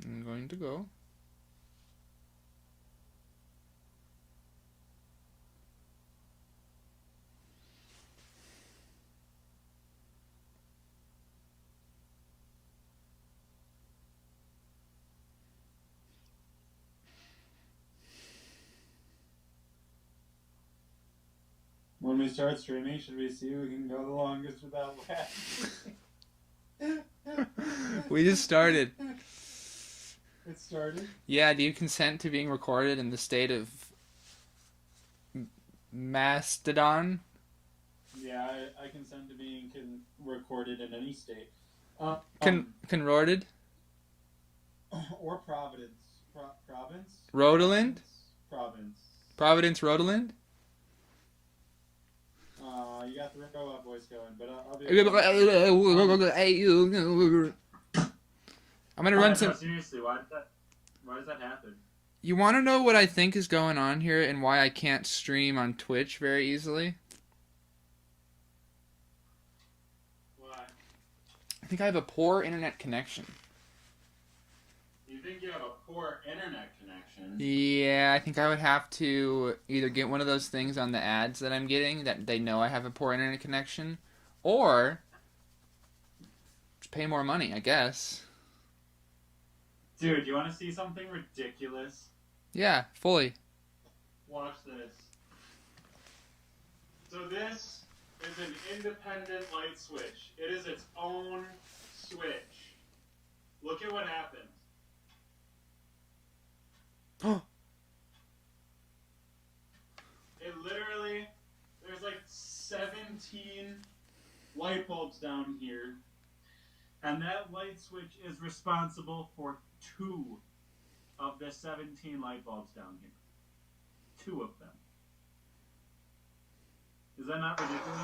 I'm going to go. When we start streaming, should we see who can go the longest without laughing? We just started. It started? Yeah, do you consent to being recorded in the state of Mastodon? Yeah, I consent to being recorded in any state. Conrorded? Or Providence. Province? Rodaland? Province. Providence, Rodaland? You got the robot voice going, but I'll be. I'm gonna run some. No, seriously, why does that happen? You want to know what I think is going on here and why I can't stream on Twitch very easily? Why? I think I have a poor internet connection. You think you have a poor internet connection? Yeah, I think I would have to either get one of those things on the ads that I'm getting that they know I have a poor internet connection, or just pay more money, I guess. Dude, you want to see something ridiculous? Yeah, fully. Watch this. So this is an independent light switch. It is its own switch. Look at what happens. It literally, there's like 17 light bulbs down here, and that light switch is responsible for 2 of the 17 light bulbs down here. 2 of them. Is that not ridiculous?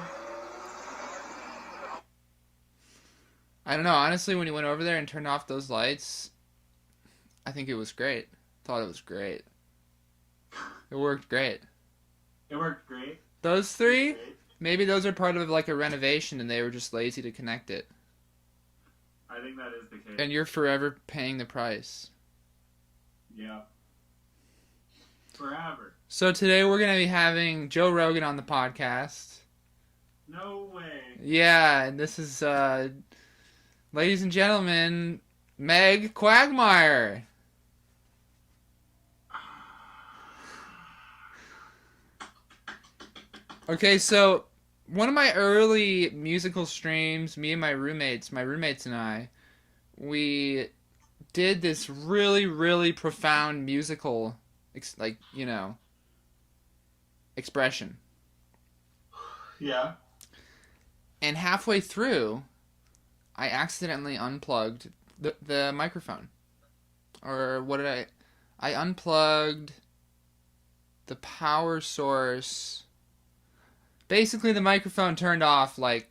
I don't know, honestly, when you went over there and turned off those lights, I think it was great. Thought it was great. It worked great. It worked great. Those 3, maybe those are part of like a renovation and they were just lazy to connect it. I think that is the case. And you're forever paying the price. Yeah. Forever. So today we're going to be having Joe Rogan on the podcast. No way. Yeah, and this is, ladies and gentlemen, Meg Quagmire. Okay, so one of my early musical streams, me and my roommates and I, we did this really, really profound musical, expression. Yeah. And halfway through, I accidentally unplugged the microphone. Or what did I unplugged the power source. Basically, the microphone turned off like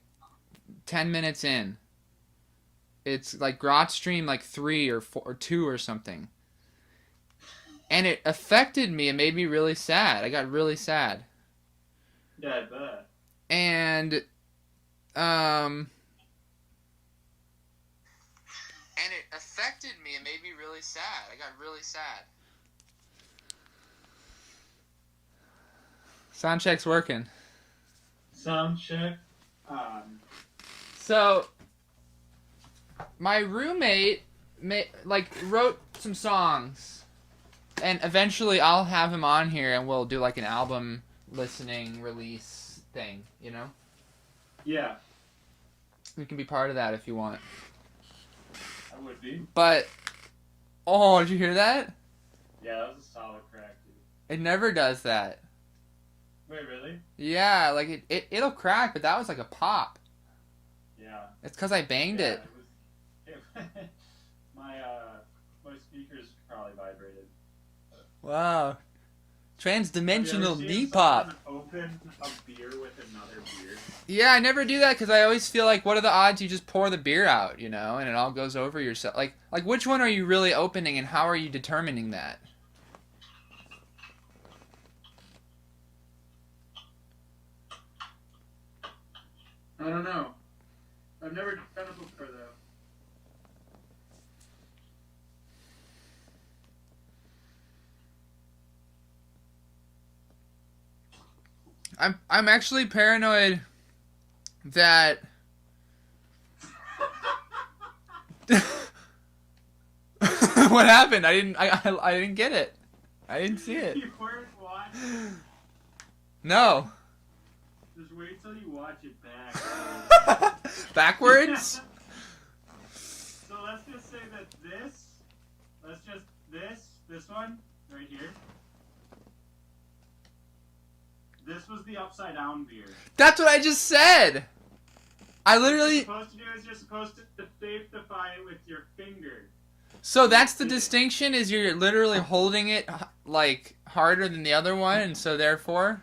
10 minutes in. It's like Grot Stream like 3 or 4 or 2 or something. And it affected me. It made me really sad. I got really sad. Yeah, I bet. And it affected me. It made me really sad. I got really sad. Sound check's working. Sound check. So, my roommate wrote some songs, and eventually I'll have him on here, and we'll do like an album listening release thing. You know? Yeah. You can be part of that if you want. I would be. But, oh, did you hear that? Yeah, that was a solid crack, dude. It never does that. Wait, really? Yeah, like it'll crack, but that was like a pop. Yeah. It's because I banged it. My speakers probably vibrated. Wow. Transdimensional Have you ever knee seen pop. someone open a beer with another beer? Yeah, I never do that because I always feel like, what are the odds you just pour the beer out, and it all goes over yourself? Like which one are you really opening, and how are you determining that? I don't know. I've never done it before, though. I'm actually paranoid that what happened? I didn't get it. I didn't see it. You weren't watching. No. Just wait till you watch it back. Backwards? So let's just say that this one right here. This was the upside down beer. That's what I just said. I literally. What you're supposed to do is you're supposed to safetify it with your finger. So that's the distinction, is you're literally holding it like harder than the other one, and so therefore.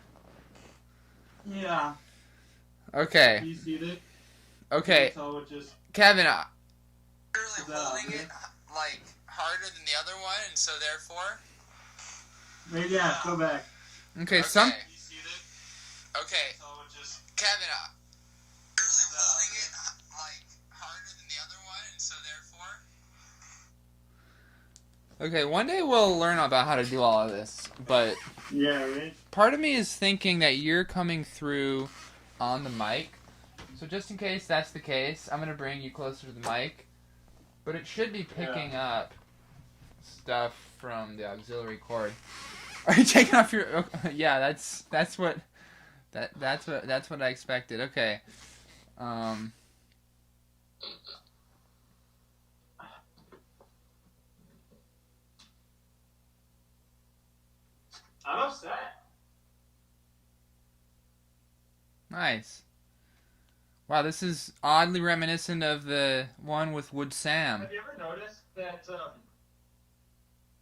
Yeah. Okay. You see that? Okay. So it just. Kevin, Literally holding it like harder than the other one, and so therefore. Maybe yeah. Go back. Okay. You see that? Okay. So it just. Kevin, literally holding it like harder than the other one, and so therefore. Okay, one day we'll learn about how to do all of this, but Yeah, right. part of me is thinking that you're coming through on the mic. So just in case that's the case, I'm gonna bring you closer to the mic, but it should be picking up stuff from the auxiliary cord. Are you taking off your? Yeah, that's what I expected. Okay. I'm upset. Nice. Wow, this is oddly reminiscent of the one with Wood Sam. Have you ever noticed that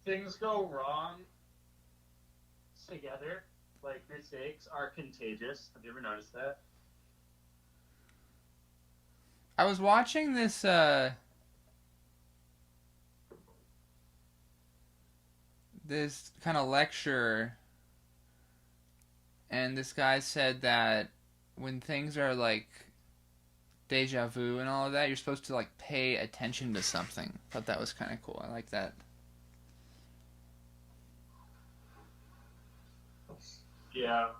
things go wrong together? Like mistakes are contagious. Have you ever noticed that? I was watching this this kind of lecture, and this guy said that when things are like deja vu and all of that, you're supposed to like pay attention to something. I thought that was kind of cool. I like that. Yeah.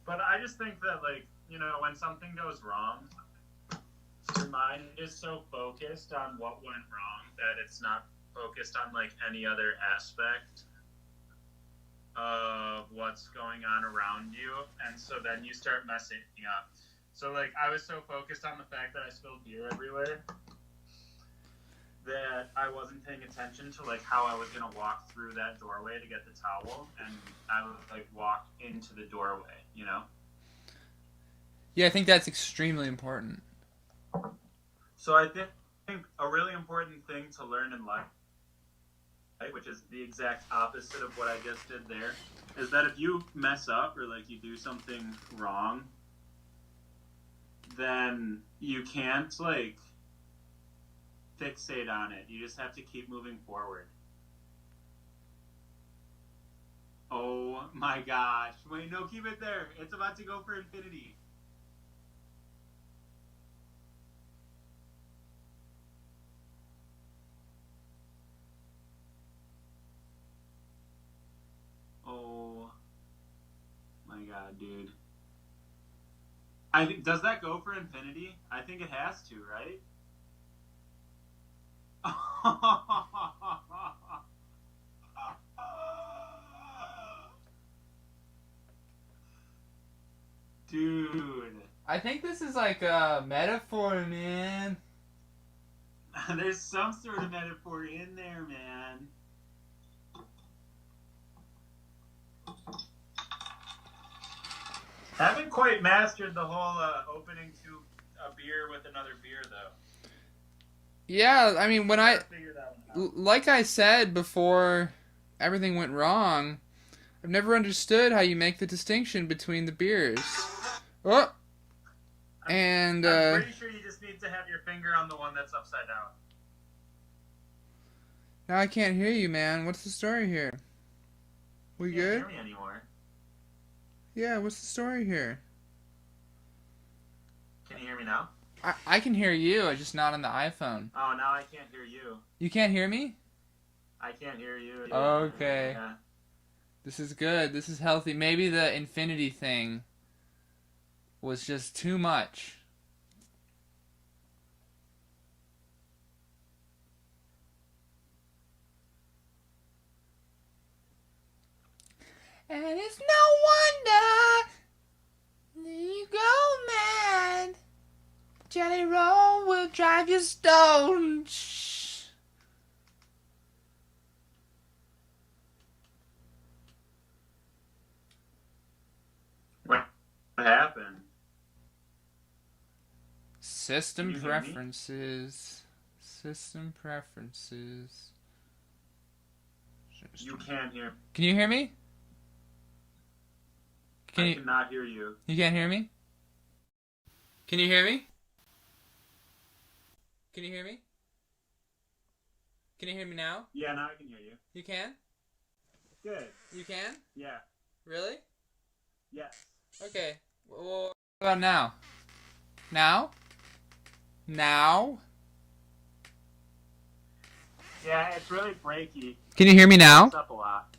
But I just think that, like, you know, when something goes wrong, your mind is so focused on what went wrong that it's not focused on, like, any other aspect of what's going on around you. And so then you start messing up. So, like, I was so focused on the fact that I spilled beer everywhere that I wasn't paying attention to, like, how I was going to walk through that doorway to get the towel, and I would, like, walk into the doorway, you know? Yeah, I think that's extremely important. So I think a really important thing to learn in life, right, which is the exact opposite of what I just did there, is that if you mess up or, like, you do something wrong, then you can't, like, fixate on it. You just have to keep moving forward. Oh my gosh. Wait, no, keep it there. It's about to go for infinity. Oh my god, dude. I think, does that go for infinity? I think it has to, right? Dude. I think this is like a metaphor, man. There's some sort of metaphor in there, man. Haven't quite mastered the whole opening to a beer with another beer, though. Yeah, I mean, when Figure that one out. like I said before everything went wrong, I've never understood how you make the distinction between the beers. Oh! And, I'm pretty sure you just need to have your finger on the one that's upside down. now I can't hear you, man. What's the story here? We You can't good? hear me anymore. Yeah, what's the story here? Can you hear me now? I can hear you, I'm just not on the iPhone. Oh, now I can't hear you. You can't hear me? I can't hear you. Okay. Yeah. This is good. This is healthy. Maybe the infinity thing was just too much. And it's no wonder you go mad. Jelly roll will drive you stone. Shh. What happened? System Can you hear me? preferences. System preferences. You can't hear. Can you hear me? Can I you? cannot hear you. You can't hear me? Can you hear me? Can you hear me? Can you hear me now? Yeah, now I can hear you. You can? Good. You can? Yeah. Really? Yes. Okay. Well, what about now? Now? Now? Yeah, it's really breaky. Can you hear me now? It's up a lot.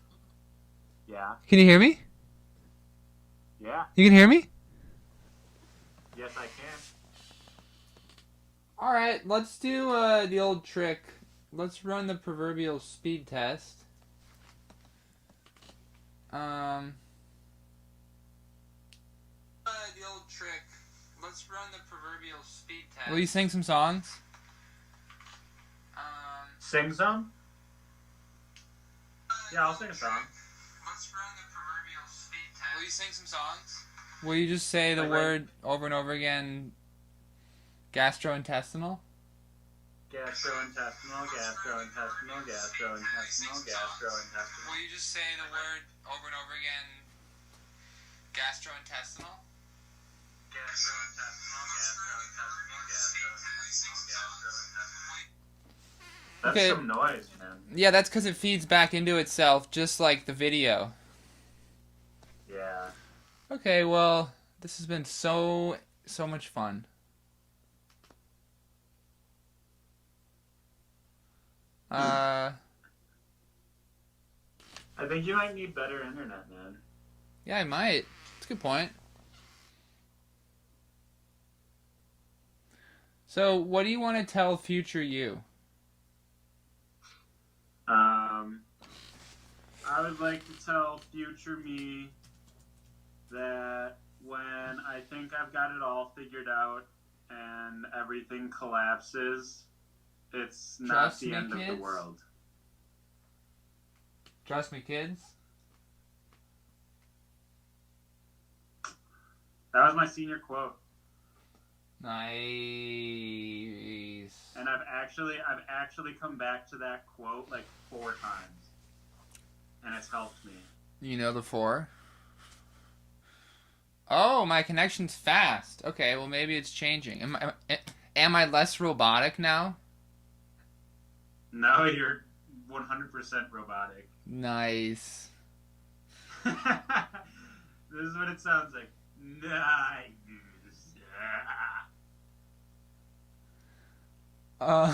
Yeah. Can you hear me? Yeah. You can hear me? Yes, I can. Alright, let's do the old trick. Let's run the proverbial speed test. The old trick. Let's run the proverbial speed test. Will you sing some songs? Sing some? Yeah, I'll sing a song. Let's run the proverbial speed test. Will you sing some songs? Will you just say the Like, word over and over again? Gastrointestinal? Gastrointestinal, gastrointestinal, gastrointestinal, gastrointestinal. Will you just say the word over and over again? Gastrointestinal? Gastrointestinal, gastrointestinal, gastrointestinal, gastrointestinal. That's Okay. some noise, man. Yeah, that's because it feeds back into itself, just like the video. Yeah. Okay, well, this has been so much fun. I think you might need better internet, man. Yeah, I might. That's a good point. So, what do you want to tell future you? I would like to tell future me that when I think I've got it all figured out and everything collapses, it's not Trust the me, end of kids. the world. Trust me, kids. That was my senior quote. Nice. And I've actually come back to that quote like 4 times. And it's helped me. You know the 4? Oh, my connection's fast. Okay, well maybe it's changing. Am I less robotic now? No, you're 100% robotic. Nice. This is what it sounds like. Nice. That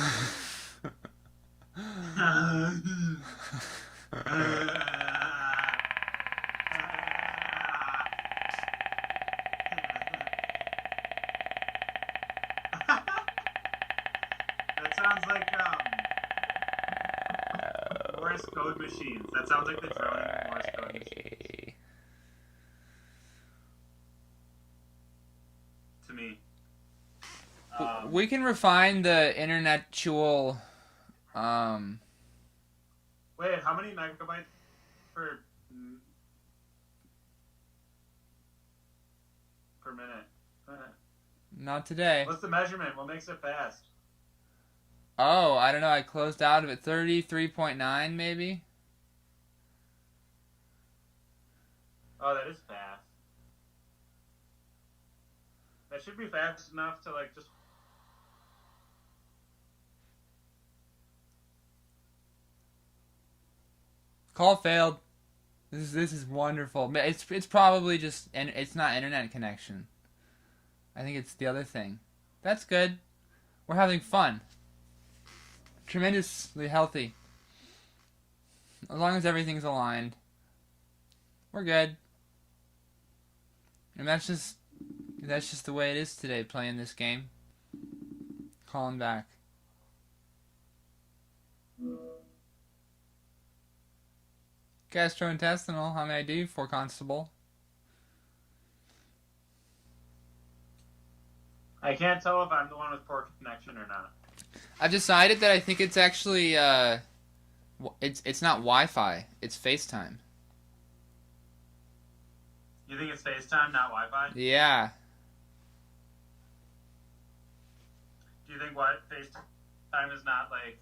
sounds like Morse code machines. That sounds like the droning of Morse code machines to me. We can refine the internetual. Wait, how many megabytes per minute? Not today. What's the measurement? What makes it fast? Oh, I don't know. I closed out of it. 33.9 maybe? Oh, that is fast. That should be fast enough to like just. Call failed. This is wonderful. It's probably just, and it's not internet connection. I think it's the other thing. That's good. We're having fun. Tremendously healthy. As long as everything's aligned. We're good. And that's just the way it is today, playing this game. Calling back. Gastrointestinal, how may I do for Constable? I can't tell if I'm the one with poor connection or not. I've decided that I think it's actually, it's not Wi-Fi, it's FaceTime. You think it's FaceTime, not Wi-Fi? Yeah. Do you think what FaceTime is not like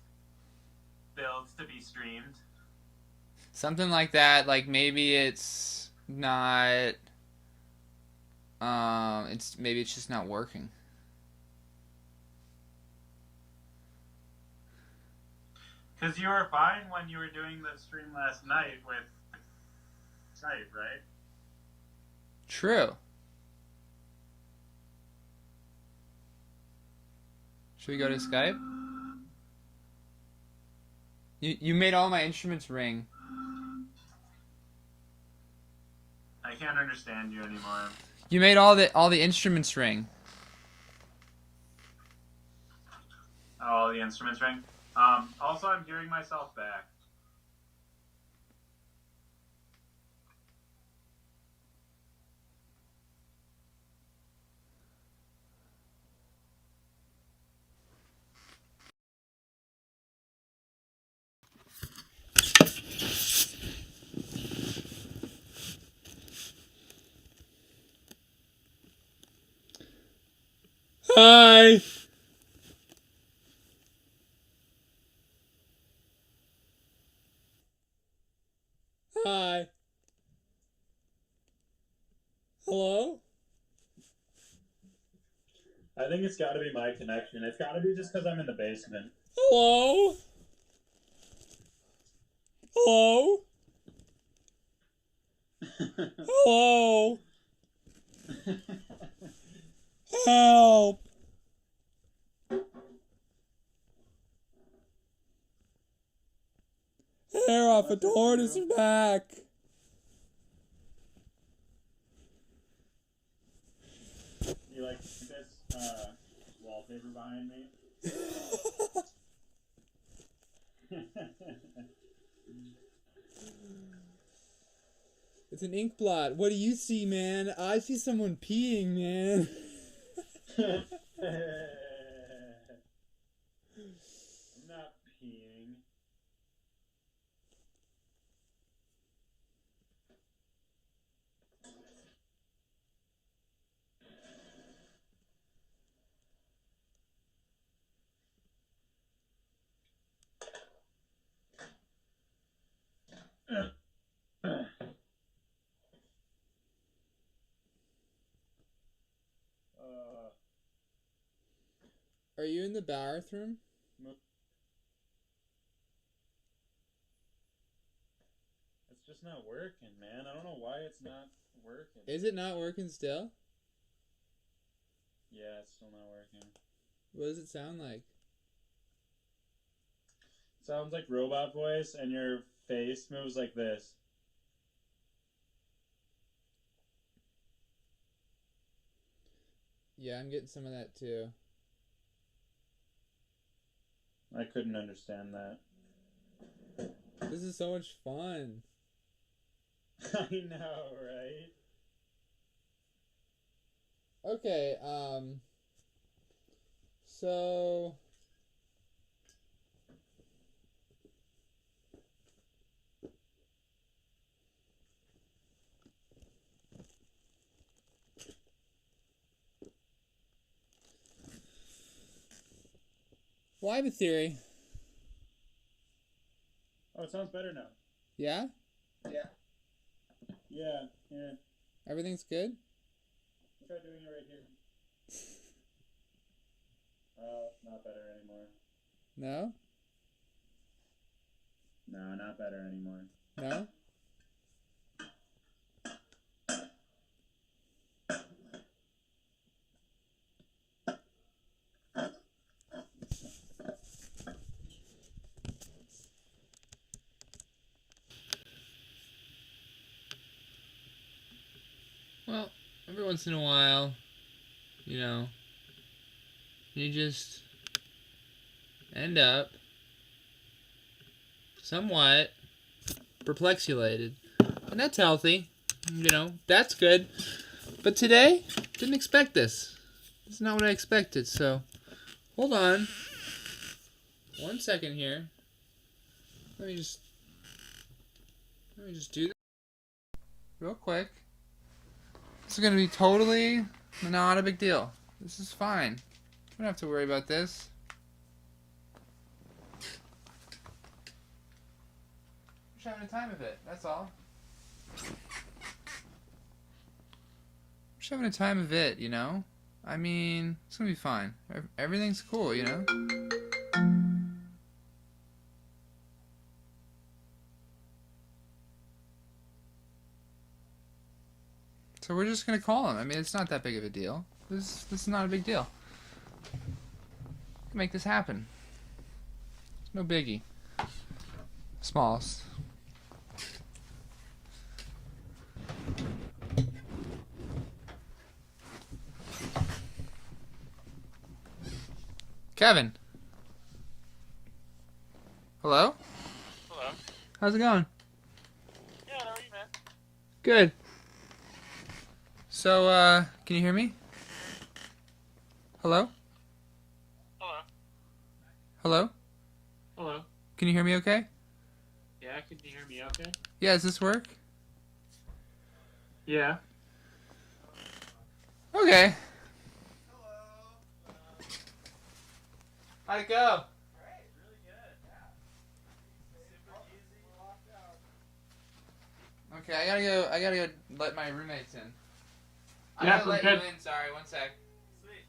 built to be streamed? Something like that, like maybe it's not, maybe it's just not working. Because you were fine when you were doing the stream last night with Skype, right? True. Should we go to Skype? You made all my instruments ring. I can't understand you anymore. You made all the instruments ring. Oh, the instruments ring. Also, I'm hearing myself back. Hi. Hi. Hello? I think it's got to be my connection. It's got to be just because I'm in the basement. Hello? Hello? Hello? Help! Hair off a tortoise's back! You like this wallpaper behind me? It's an ink blot. What do you see, man? I see someone peeing, man. I'm not peeing. Are you in the bathroom? It's just not working, man. I don't know why it's not working. Is it not working still? Yeah, it's still not working. What does it sound like? Sounds like robot voice, and your face moves like this. Yeah, I'm getting some of that too. I couldn't understand that. This is so much fun. I know, right? Okay, so well, I have a theory. Oh, it sounds better now. Yeah? Yeah. Everything's good? Try doing it right here. Oh, not better anymore. No? No, not better anymore. No? once in a while, you just end up somewhat perplexulated. And that's healthy. That's good. But today, didn't expect this. This is not what I expected, so hold on. 1 second here. Let me just do this real quick. This is going to be totally not a big deal. This is fine. You don't have to worry about this. Just having a time of it, that's all. Just having a time of it, I mean, it's going to be fine. Everything's cool, So we're just gonna call him. I mean, it's not that big of a deal. This is not a big deal. We can make this happen. It's no biggie. Smallest. Kevin. Hello? Hello. How's it going? Yeah, how are you, man? Good. So, can you hear me? Hello? Hello. Hello? Hello. Can you hear me okay? Yeah, can you hear me okay? Yeah, does this work? Yeah. Okay. How'd it go? Great, really good, yeah. Super easy, walked out. Okay, I gotta go let my roommates in. I Yeah, gotta let good. you in, sorry, 1 sec. Sweet.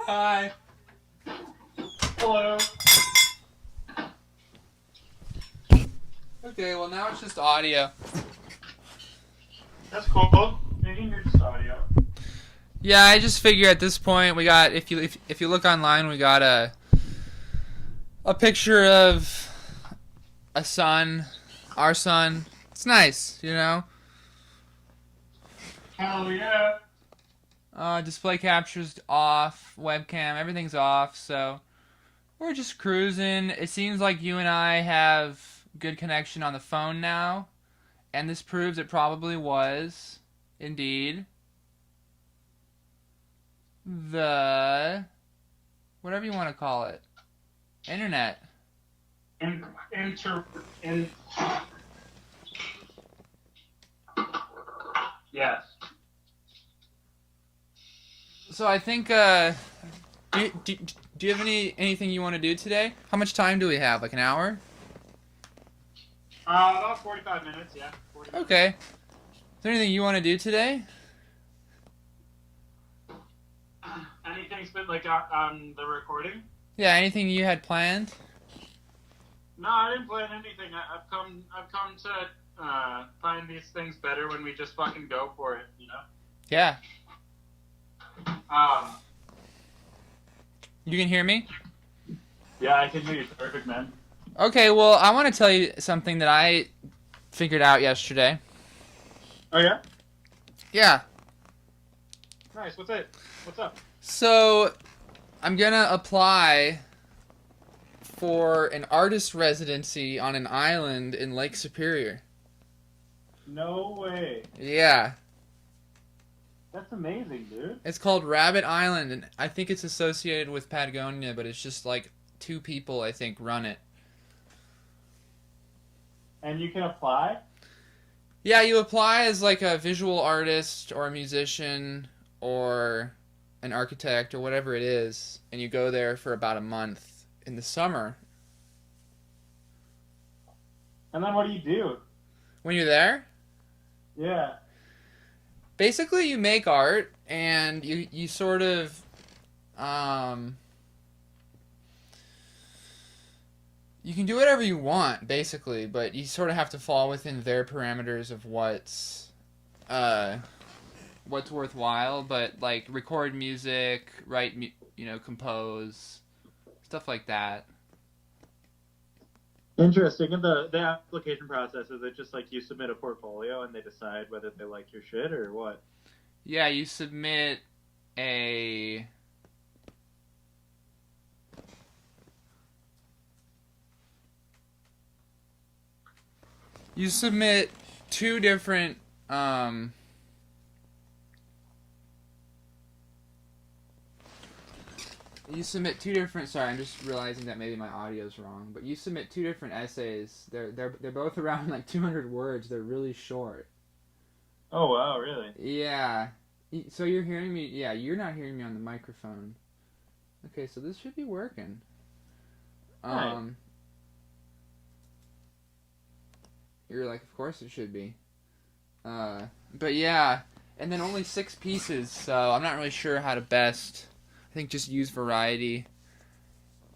Hi. Hello. Okay, well now it's just audio. That's cool. Maybe you're just audio. Yeah, I just figure at this point we got if you look online we got a picture of a son, our son. It's nice, Hell yeah. Display capture's off, webcam, everything's off, so we're just cruising. It seems like you and I have good connection on the phone now, and this proves it probably was, indeed, the, whatever you want to call it, internet. Yes. So I think, do you have anything you want to do today? How much time do we have? Like an hour? About 45 minutes, yeah. 40 minutes. Okay. Is there anything you want to do today? Anything's been like on the recording? Yeah, anything you had planned? No, I didn't plan anything. I've come to find these things better when we just fucking go for it, you know? Yeah. Um, You can hear me? yeah, I can hear you perfect, man. Okay, well, I want to tell you something that I figured out yesterday. Oh, yeah? Yeah. Nice. What's it? What's up? So, I'm gonna apply for an artist residency on an island in Lake Superior. No way. Yeah. That's amazing, dude. It's called Rabbit Island, and I think it's associated with Patagonia, but it's just like 2 people, I think, run it. And you can apply? Yeah, you apply as like a visual artist or a musician or an architect or whatever it is, and you go there for about a month in the summer. And then what do you do? When you're there, Yeah. basically you make art and you sort of you can do whatever you want basically, but you sort of have to fall within their parameters of what's worthwhile, but like record music, write compose, stuff like that. Interesting. And the application process, is it just like you submit a portfolio and they decide whether they like your shit or what? Yeah, you submit a two different sorry, I'm just realizing that maybe my audio's wrong, but you submit 2 different essays. They're both around like 200 words. They're really short. Oh, wow, really? Yeah. So you're hearing me? Yeah, you're not hearing me on the microphone. Okay, so this should be working. Right. You're like, of course it should be. But yeah, and then only 6 pieces, so I'm not really sure how to best. I think just use variety,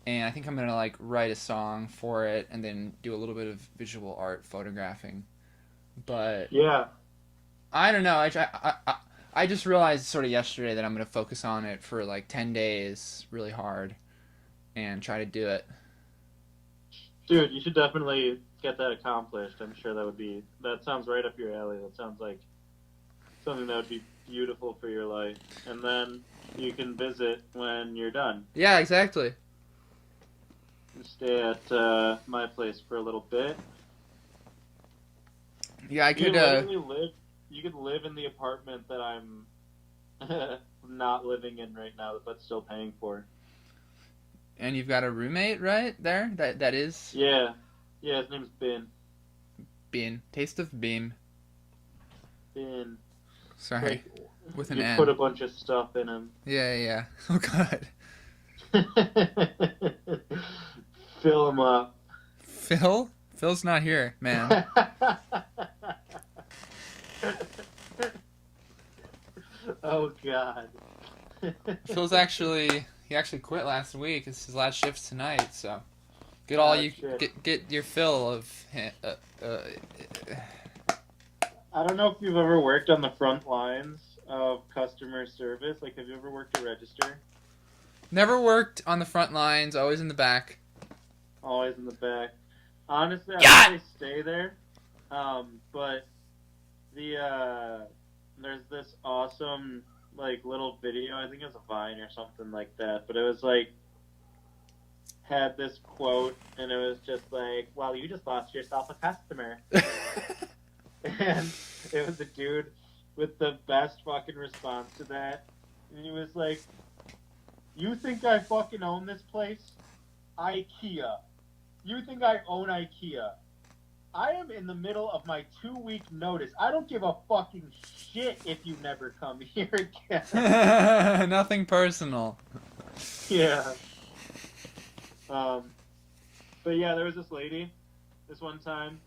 and I think I'm gonna like write a song for it, and then do a little bit of visual art photographing. But Yeah. I don't know. I just realized sort of yesterday that I'm gonna focus on it for like 10 days, really hard, and try to do it. Dude, you should definitely get that accomplished. I'm sure that sounds right up your alley. That sounds like something that would be beautiful for your life. And then you can visit when you're done. Yeah, exactly. You stay at my place for a little bit. Yeah, I You could. could literally live. You could live in the apartment that I'm not living in right now, but still paying for. And you've got a roommate, right there? That is. Yeah, his name's Ben. Bean. Taste of Beam. Ben. Sorry, Like, with an you N. put a bunch of stuff in him. Yeah. Oh god. Fill him up. Phil? Phil's not here, man. Oh god. Phil's actually quit last week. It's his last shift tonight, so get all you shit. get your fill of. I don't know if you've ever worked on the front lines of customer service. Like, have you ever worked a register? Never worked on the front lines. Always in the back. Always in the back. Honestly, I Yeah! would say stay there. But there's this awesome like little video. I think it was a Vine or something like that. But it was like had this quote, and it was just like, "Well, you just lost yourself a customer." And it was a dude with the best fucking response to that. And he was like, "You think I fucking own this place? IKEA. You think I own IKEA? I am in the middle of my 2-week notice. I don't give a fucking shit if you never come here again." Nothing personal. Yeah. But yeah, there was this lady this one time,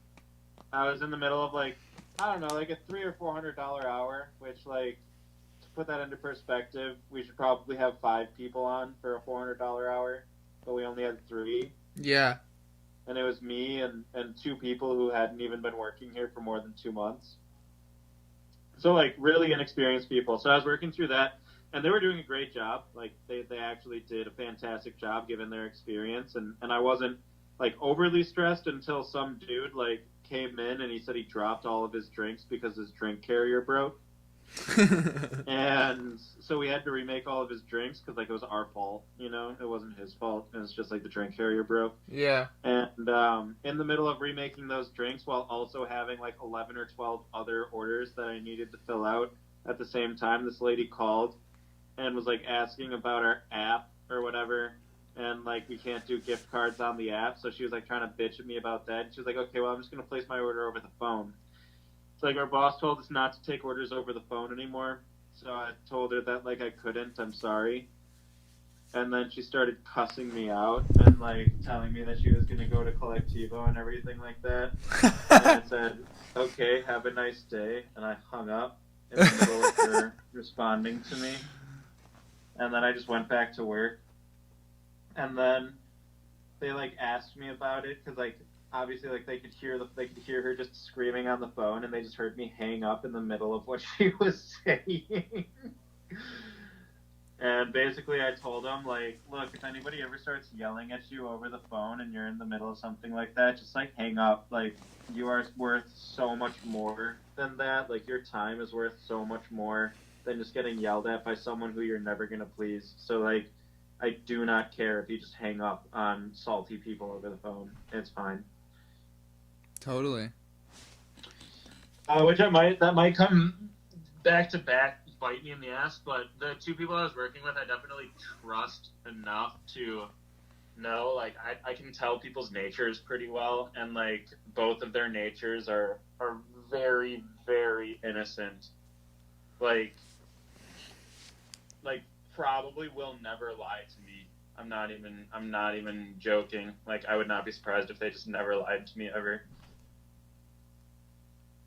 I was in the middle of like, I don't know, like a $300 or $400 hour, which like, to put that into perspective, we should probably have 5 people on for a $400 hour, but we only had 3. Yeah. And it was me and 2 people who hadn't even been working here for more than 2 months. So like really inexperienced people. So I was working through that, and they were doing a great job. Like they actually did a fantastic job given their experience, and I wasn't like overly stressed until some dude like came in and he said he dropped all of his drinks because his drink carrier broke. And so we had to remake all of his drinks because like it was our fault, you know, it wasn't his fault. It was just like the drink carrier broke. Yeah. And in the middle of remaking those drinks while also having like 11 or 12 other orders that I needed to fill out at the same time, this lady called and was like asking about our app or whatever, and like we can't do gift cards on the app. So she was like trying to bitch at me about that. And she was like, okay, well, I'm just gonna place my order over the phone. So like our boss told us not to take orders over the phone anymore. So I told her that like I couldn't. I'm sorry. And then she started cussing me out and like telling me that she was gonna go to Collectivo and everything like that. And I said, okay, have a nice day. And I hung up in the middle of her responding to me. And then I just went back to work. And then they like asked me about it because like obviously like they could hear her just screaming on the phone, and they just heard me hang up in the middle of what she was saying. And basically I told them like, look, if anybody ever starts yelling at you over the phone and you're in the middle of something like that, just like hang up. Like you are worth so much more than that. Like your time is worth so much more than just getting yelled at by someone who you're never gonna please. So like I do not care if you just hang up on salty people over the phone. It's fine. Totally. Which that might come back to back bite me in the ass, but the 2 people I was working with, I definitely trust enough to know, like, I can tell people's natures pretty well, and, like, both of their natures are very, very innocent. Like, probably will never lie to me. I'm not even joking. Like, I would not be surprised if they just never lied to me ever.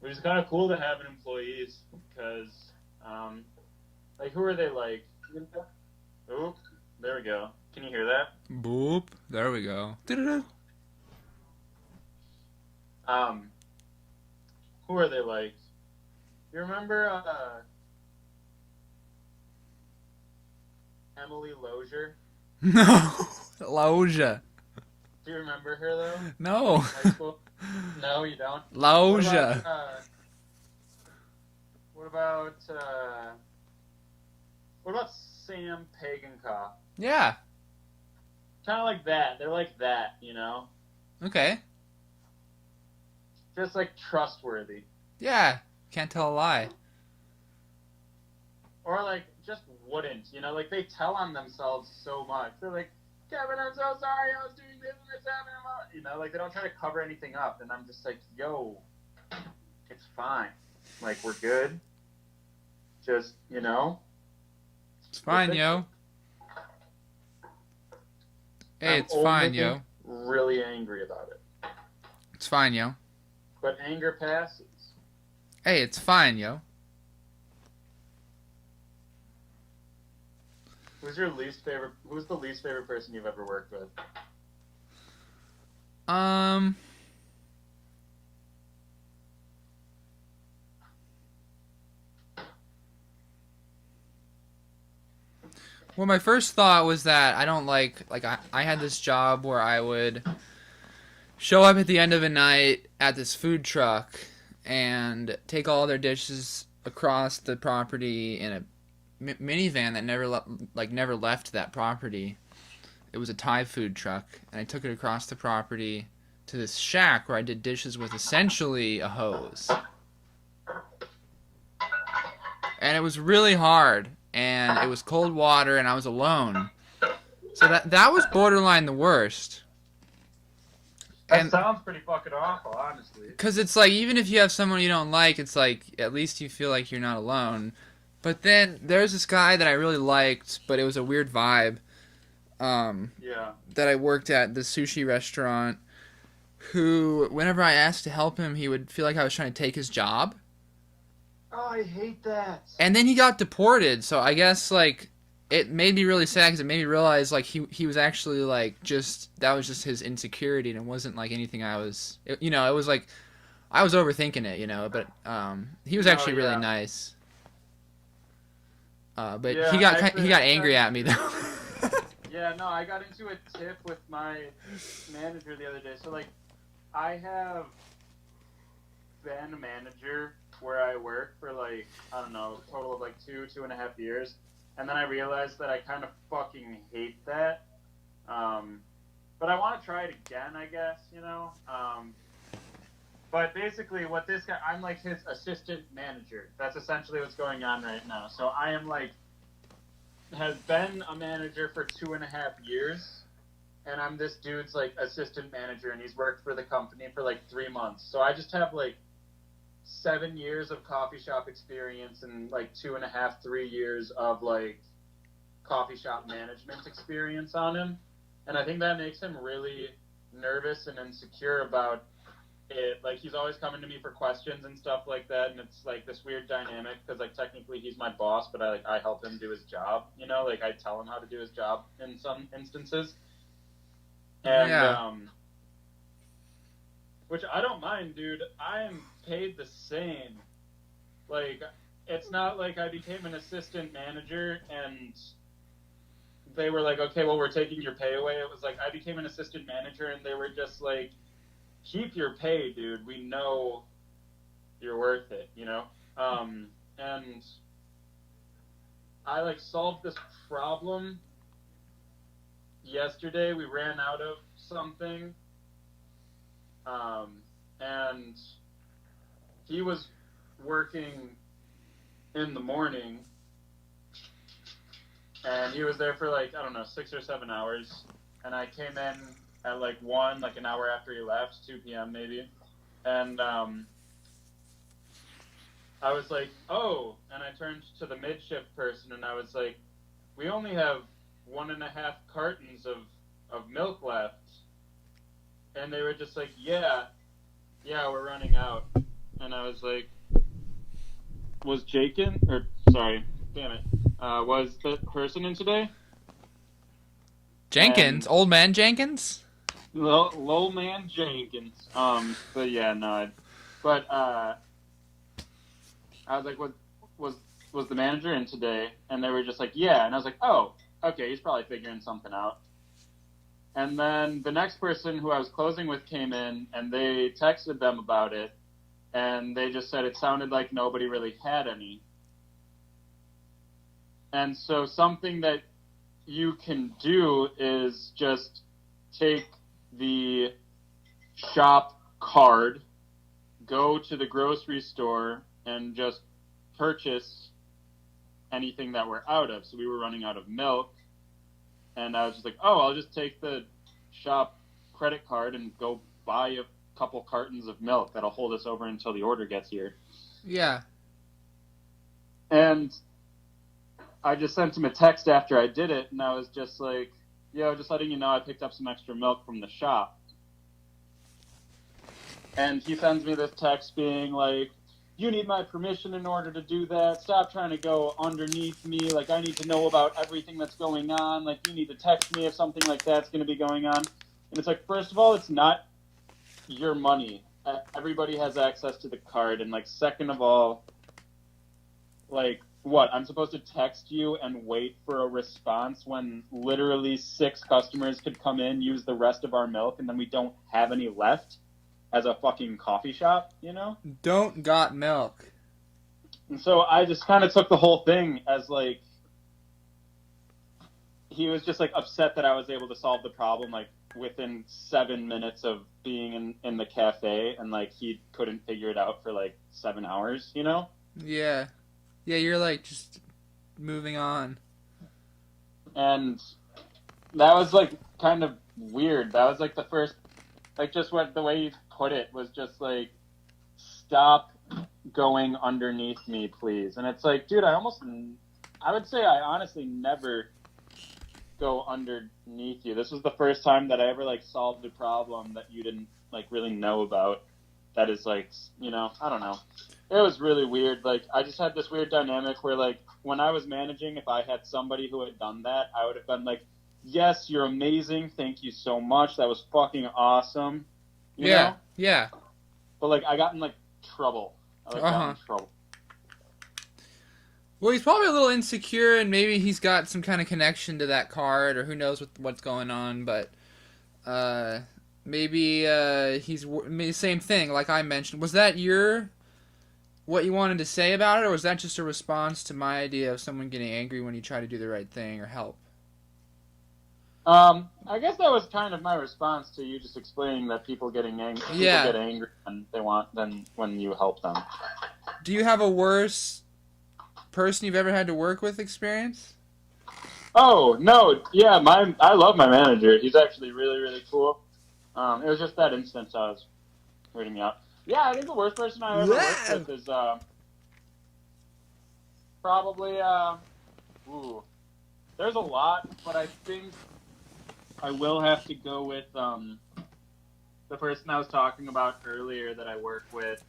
Which is kind of cool to have in employees, because, like, who are they like? Oh, there we go. Can you hear that? Boop. There we go. Who are they like? You remember, Emily Lozier? No. Loja. Do you remember her, though? No. High school? No, you don't? Loja. What about Sam Pagankoff? Yeah. Kind of like that. They're like that, you know? Okay. Just like trustworthy. Yeah. Can't tell a lie. Or like just wouldn't, you know? Like they tell on themselves so much. They're like, Kevin, I'm so sorry, I was doing this and this happened. You know, like they don't try to cover anything up. And I'm just like, yo, it's fine. Like we're good. Just, you know? It's fine, yo. Hey, it's fine, yo. Really angry about it. It's fine, yo. But anger passes. Hey, it's fine, yo. Who's the least favorite person you've ever worked with? Well, my first thought was that I don't like I had this job where I would show up at the end of a night at this food truck and take all their dishes across the property in a minivan that never left that property. It was a Thai food truck, and I took it across the property to this shack where I did dishes with essentially a hose. And it was really hard, and it was cold water, and I was alone. So that was borderline the worst. That sounds pretty fucking awful, honestly. Because it's like, even if you have someone you don't like, it's like, at least you feel like you're not alone. But then, there's this guy that I really liked, but it was a weird vibe. Yeah. That I worked at the sushi restaurant. who, whenever I asked to help him, he would feel like I was trying to take his job. Oh, I hate that. And then he got deported, so I guess, like, it made me really sad because it made me realize, like, he was actually, like, just, that was just his insecurity, and it wasn't, like, anything I was, it was, like, I was overthinking it, but, he was actually really nice. But Yeah, he got actually, he got angry at me, though. Yeah, no, I got into a tiff with my manager the other day. So, like, I have been a manager where I work for, like, I don't know, a total of, like, 2.5 years. And then I realized that I kind of fucking hate that. But I want to try it again, I guess, But basically, what this guy, I'm like his assistant manager. That's essentially what's going on right now. So I am like, has been a manager for 2.5 years, and I'm this dude's like assistant manager, and he's worked for the company for like 3 months. So I just have like 7 years of coffee shop experience and like 2.5, 3 years of like coffee shop management experience on him. And I think that makes him really nervous and insecure about it. Like, he's always coming to me for questions and stuff like that, and it's like this weird dynamic because like technically he's my boss, but I help him do his job, like I tell him how to do his job in some instances. And Yeah. Which I don't mind, dude. I am paid the same. Like, it's not like I became an assistant manager and they were like, okay, well, we're taking your pay away. It was like I became an assistant manager and they were just like, keep your pay, dude. We know you're worth it, And I like solved this problem yesterday. We ran out of something. And he was working in the morning and he was there for like, I don't know, 6 or 7 hours. And I came in at like 1, like an hour after he left, 2 p.m. maybe. And I was like, oh, and I turned to the mid-shift person and I was like, we only have 1.5 cartons of milk left. And they were just like, yeah, we're running out. And I was like, was the person in today? Jenkins, old man Jenkins. Low man Jenkins. But yeah, no. I was like, what was the manager in today? And they were just like, yeah. And I was like, oh, okay, he's probably figuring something out. And then the next person who I was closing with came in, and they texted them about it, and they just said it sounded like nobody really had any. And so something that you can do is just take the shop card, go to the grocery store, and just purchase anything that we're out of. So we were running out of milk. And I was just like, oh, I'll just take the shop credit card and go buy a couple cartons of milk that'll hold us over until the order gets here. Yeah. And I just sent him a text after I did it, and I was just like, yo, just letting you know I picked up some extra milk from the shop. And he sends me this text being like, you need my permission in order to do that. Stop trying to go underneath me. Like, I need to know about everything that's going on. Like, you need to text me if something like that's going to be going on. And it's like, first of all, it's not your money. Everybody has access to the card. And, like, second of all, like, what? I'm supposed to text you and wait for a response when literally 6 customers could come in, use the rest of our milk, and then we don't have any left? As a fucking coffee shop, Don't got milk. And so I just kind of took the whole thing as like, he was just like upset that I was able to solve the problem like within 7 minutes of being in the cafe, and like he couldn't figure it out for like 7 hours, Yeah. Yeah, you're like just moving on. And that was like kind of weird. That was like the first, like just what the way you put it was just like, stop going underneath me, please. And it's like, dude, I would say I honestly never go underneath you. This was the first time that I ever like solved a problem that you didn't like really know about. That is like, you know, I don't know. It was really weird. Like, I just had this weird dynamic where, like, when I was managing, if I had somebody who had done that, I would have been like, yes, you're amazing. Thank you so much. That was fucking awesome. You know? Yeah. But, like, I got in, like, trouble. I, like, got in trouble. Well, he's probably a little insecure, and maybe he's got some kind of connection to that card, or who knows what's going on, but maybe he's same thing, like I mentioned. Was that what you wanted to say about it, or was that just a response to my idea of someone getting angry when you try to do the right thing or help? I guess that was kind of my response to you just explaining that people getting angry. Yeah. People get angry than when you help them. Do you have a worse person you've ever had to work with experience? Oh no, yeah, I love my manager. He's actually really, really cool. It was just that instance I was reading me out. Yeah, I think the worst person I ever worked with is probably there's a lot, but I think I will have to go with the person I was talking about earlier that I work with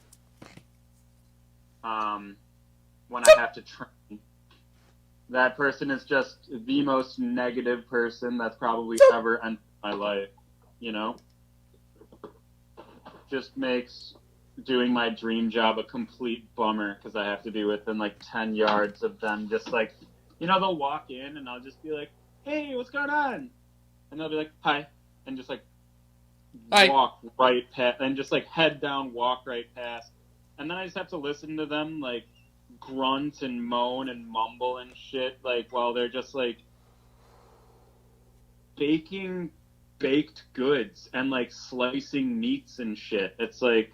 when I have to train. That person is just the most negative person that's probably ever entered my life, you know? Just makes doing my dream job a complete bummer because I have to be within like 10 yards of them. Just like, you know, they'll walk in and I'll just be like, hey, what's going on? And they'll be like, hi. And just like walk right past, and just like head down, walk right past. And then I just have to listen to them like grunt and moan and mumble and shit, like while they're just like baking baked goods and like slicing meats and shit. It's like,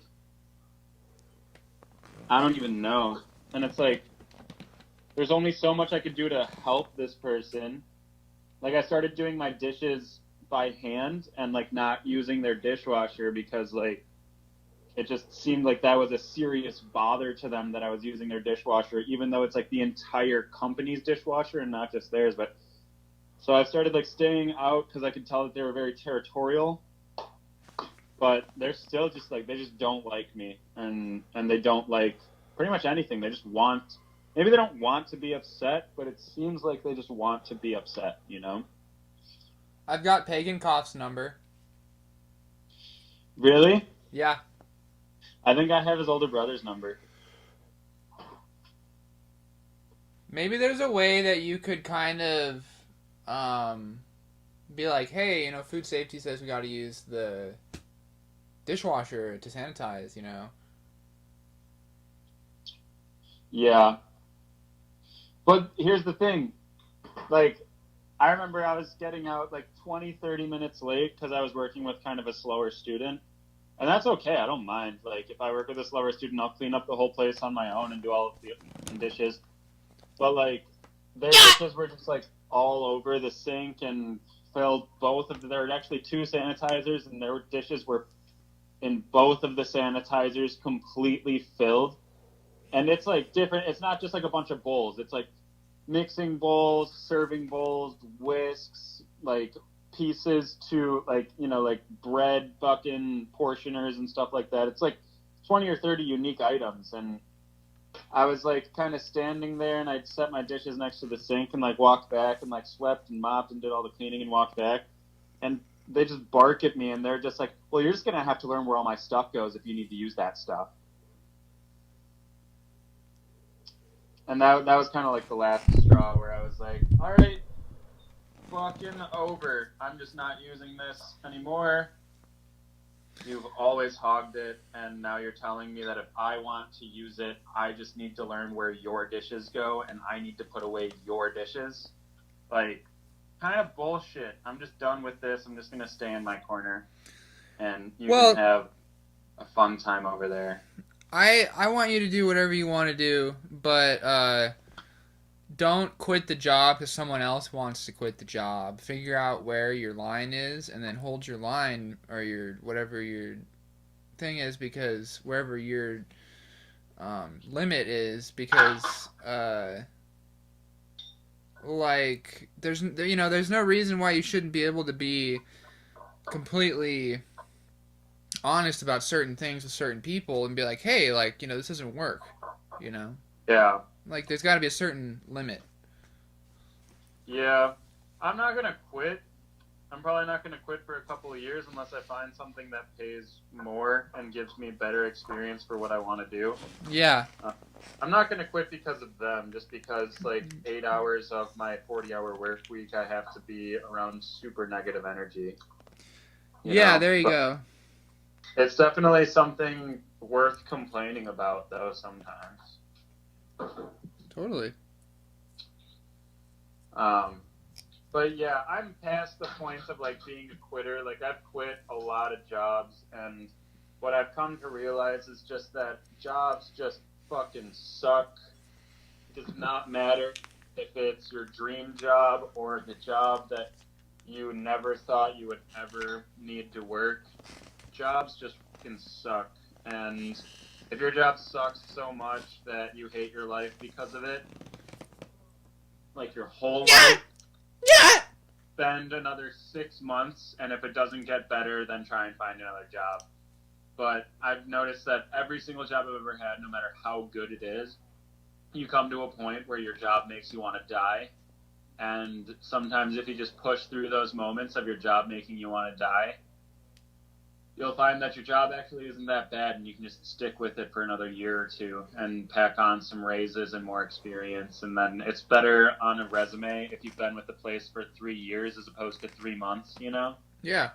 I don't even know. And it's like, there's only so much I could do to help this person. Like, I started doing my dishes by hand and like not using their dishwasher because like it just seemed like that was a serious bother to them that I was using their dishwasher, even though it's like the entire company's dishwasher and not just theirs. But so I started like staying out because I could tell that they were very territorial, but they're still just like, they just don't like me, and they don't like pretty much anything. They just want, maybe they don't want to be upset, but it seems like they just want to be upset, you know? I've got Pagan Koff's number. Really? Yeah. I think I have his older brother's number. Maybe there's a way that you could kind of be like, hey, you know, food safety says we got to use the dishwasher to sanitize, you know? Yeah. But here's the thing. Like, I remember I was getting out like 20, 30 minutes late because I was working with kind of a slower student. And that's okay. I don't mind. Like, if I work with a slower student, I'll clean up the whole place on my own and do all of the dishes. But, like, their dishes were just, like, all over the sink and filled both of there were actually two sanitizers, and their dishes were in both of the sanitizers completely filled. And it's, like, different. It's not just, like, a bunch of bowls. It's, like, mixing bowls, serving bowls, whisks, like pieces to like, you know, like bread fucking portioners and stuff like that. It's like 20 or 30 unique items. And I was like kind of standing there and I'd set my dishes next to the sink and like walked back and like swept and mopped and did all the cleaning and walked back. And they just bark at me and they're just like, well, you're just going to have to learn where all my stuff goes if you need to use that stuff. And that was kind of like the last straw where I was like, all right, fucking over. I'm just not using this anymore. You've always hogged it, and now you're telling me that if I want to use it, I just need to learn where your dishes go, and I need to put away your dishes. Like, kind of bullshit. I'm just done with this. I'm just going to stay in my corner, and you can have a fun time over there. I want you to do whatever you want to do, but don't quit the job because someone else wants to quit the job. Figure out where your line is, and then hold your line or your whatever your thing is, because wherever your limit is, because like there's no reason why you shouldn't be able to be completely honest about certain things with certain people and be like, hey, like, you know, this doesn't work, you know? Yeah. Like, there's got to be a certain limit. Yeah. I'm not going to quit. I'm probably not going to quit for a couple of years unless I find something that pays more and gives me better experience for what I want to do. Yeah. I'm not going to quit because of them, just because, like, 8 hours of my 40-hour work week, I have to be around super negative energy. Yeah, there you go. It's definitely something worth complaining about, though, sometimes. Totally. But yeah, I'm past the point of like being a quitter. Like I've quit a lot of jobs, and what I've come to realize is just that jobs just fucking suck. It does not matter if it's your dream job or the job that you never thought you would ever need to work. Jobs just fucking suck. And if your job sucks so much that you hate your life because of it, like your whole life, spend another 6 months, and if it doesn't get better, then try and find another job. But I've noticed that every single job I've ever had, no matter how good it is, you come to a point where your job makes you want to die. And sometimes if you just push through those moments of your job making you want to die, you'll find that your job actually isn't that bad, and you can just stick with it for another year or two and pack on some raises and more experience. And then it's better on a resume if you've been with the place for 3 years as opposed to 3 months, you know? Yeah.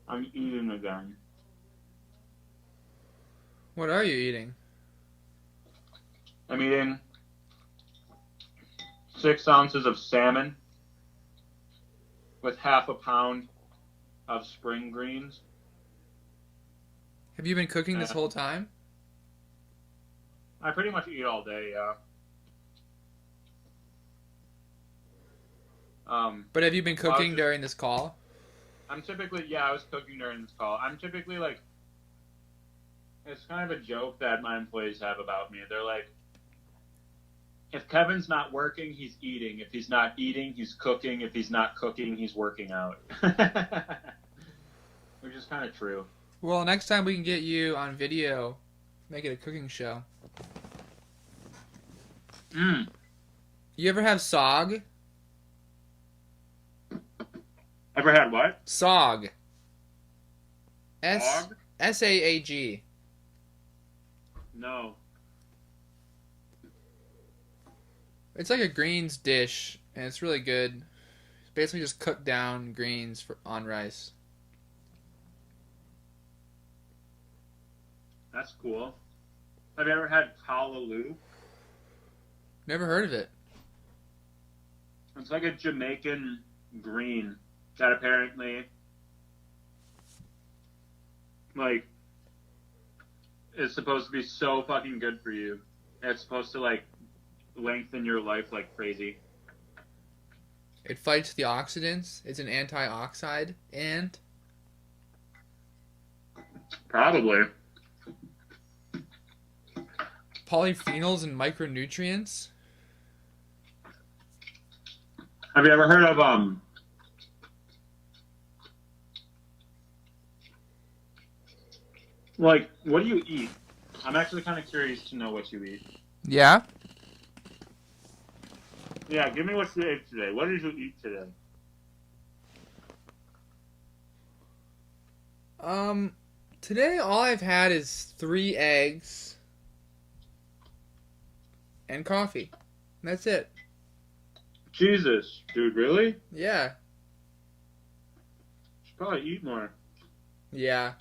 I'm eating again. What are you eating? I'm eating 6 ounces of salmon with half a pound of spring greens. Have you been cooking this whole time? I pretty much eat all day, yeah. But have you been cooking during this call? I'm typically, I was cooking during this call. I'm typically like, it's kind of a joke that my employees have about me. They're like, if Kevin's not working, he's eating. If he's not eating, he's cooking. If he's not cooking, he's working out. Which is kind of true. Well, next time we can get you on video, make it a cooking show. You ever have SOG? Ever had what? SOG. Dog? SAAG. No. It's like a greens dish, and it's really good. It's basically just cooked down greens on rice. That's cool. Have you ever had callaloo? Never heard of it. It's like a Jamaican green that apparently, like, is supposed to be so fucking good for you. It's supposed to, like, lengthen your life like crazy. It fights the oxidants. It's an antioxidant. And Probably. polyphenols and micronutrients. Have you ever heard of, like, what do you eat? I'm actually kind of curious to know what you eat. Yeah? Yeah, give me what you ate today. What did you eat today? Today all I've had is 3 eggs and coffee. That's it. Jesus, dude, really? Yeah. Should probably eat more. Yeah.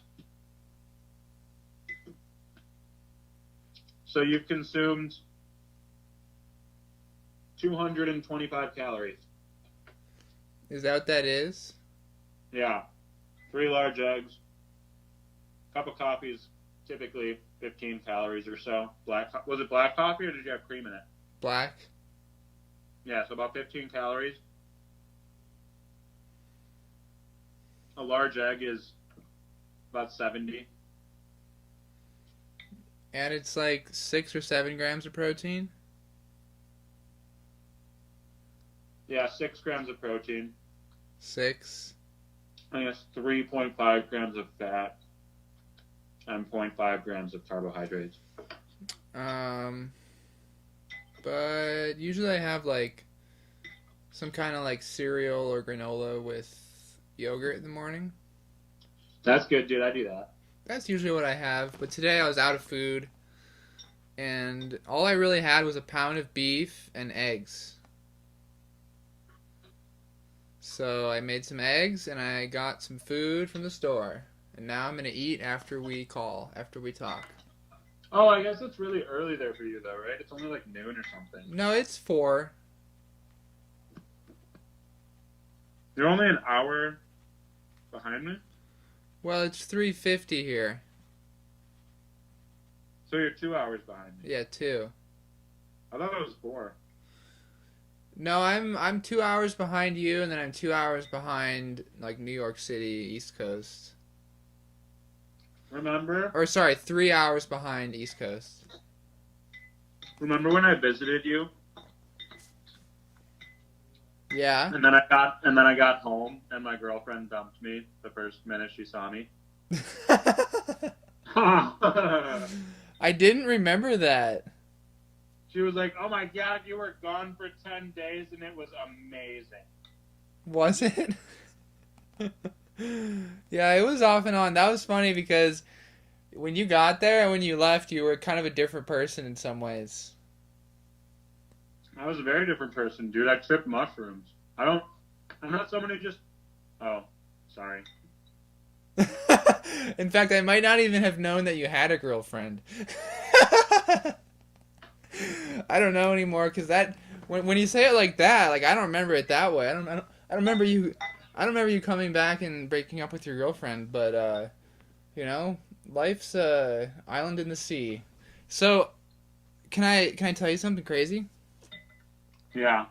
So you've consumed 225 calories. Is that what that is? Yeah. 3 large eggs. Cup of coffee is typically 15 calories or so. Was it black coffee or did you have cream in it? Black. Yeah, so about 15 calories. A large egg is about 70. And it's like 6 or 7 grams of protein. Yeah, 6 grams of protein. 6. I guess 3.5 grams of fat and 0.5 grams of carbohydrates. But usually I have like some kind of like cereal or granola with yogurt in the morning. That's good, dude. I do that. That's usually what I have. But today I was out of food, and all I really had was a pound of beef and eggs. So I made some eggs and I got some food from the store. And now I'm going to eat after we talk. Oh, I guess it's really early there for you, though, right? It's only like noon or something. No, it's 4. You're only an hour behind me? Well, it's 3:50 here. So you're 2 hours behind me. Yeah, 2. I thought it was 4. No, I'm 2 hours behind you, and then I'm 2 hours behind like New York City, East Coast. Remember? Or sorry, 3 hours behind East Coast. Remember when I visited you? Yeah. And then I got home and my girlfriend dumped me the first minute she saw me. I didn't remember that. She was like, "Oh my god, you were gone for 10 days and it was amazing." Was it? Yeah, it was off and on. That was funny because when you got there and when you left, you were kind of a different person in some ways. I was a very different person, dude. I tripped mushrooms. I'm not someone who just... Oh, sorry. In fact, I might not even have known that you had a girlfriend. I don't know anymore because that when you say it like that, like I don't remember it that way. I don't remember you. I don't remember you coming back and breaking up with your girlfriend. But you know, life's a island in the sea. So, can I tell you something crazy? Yeah.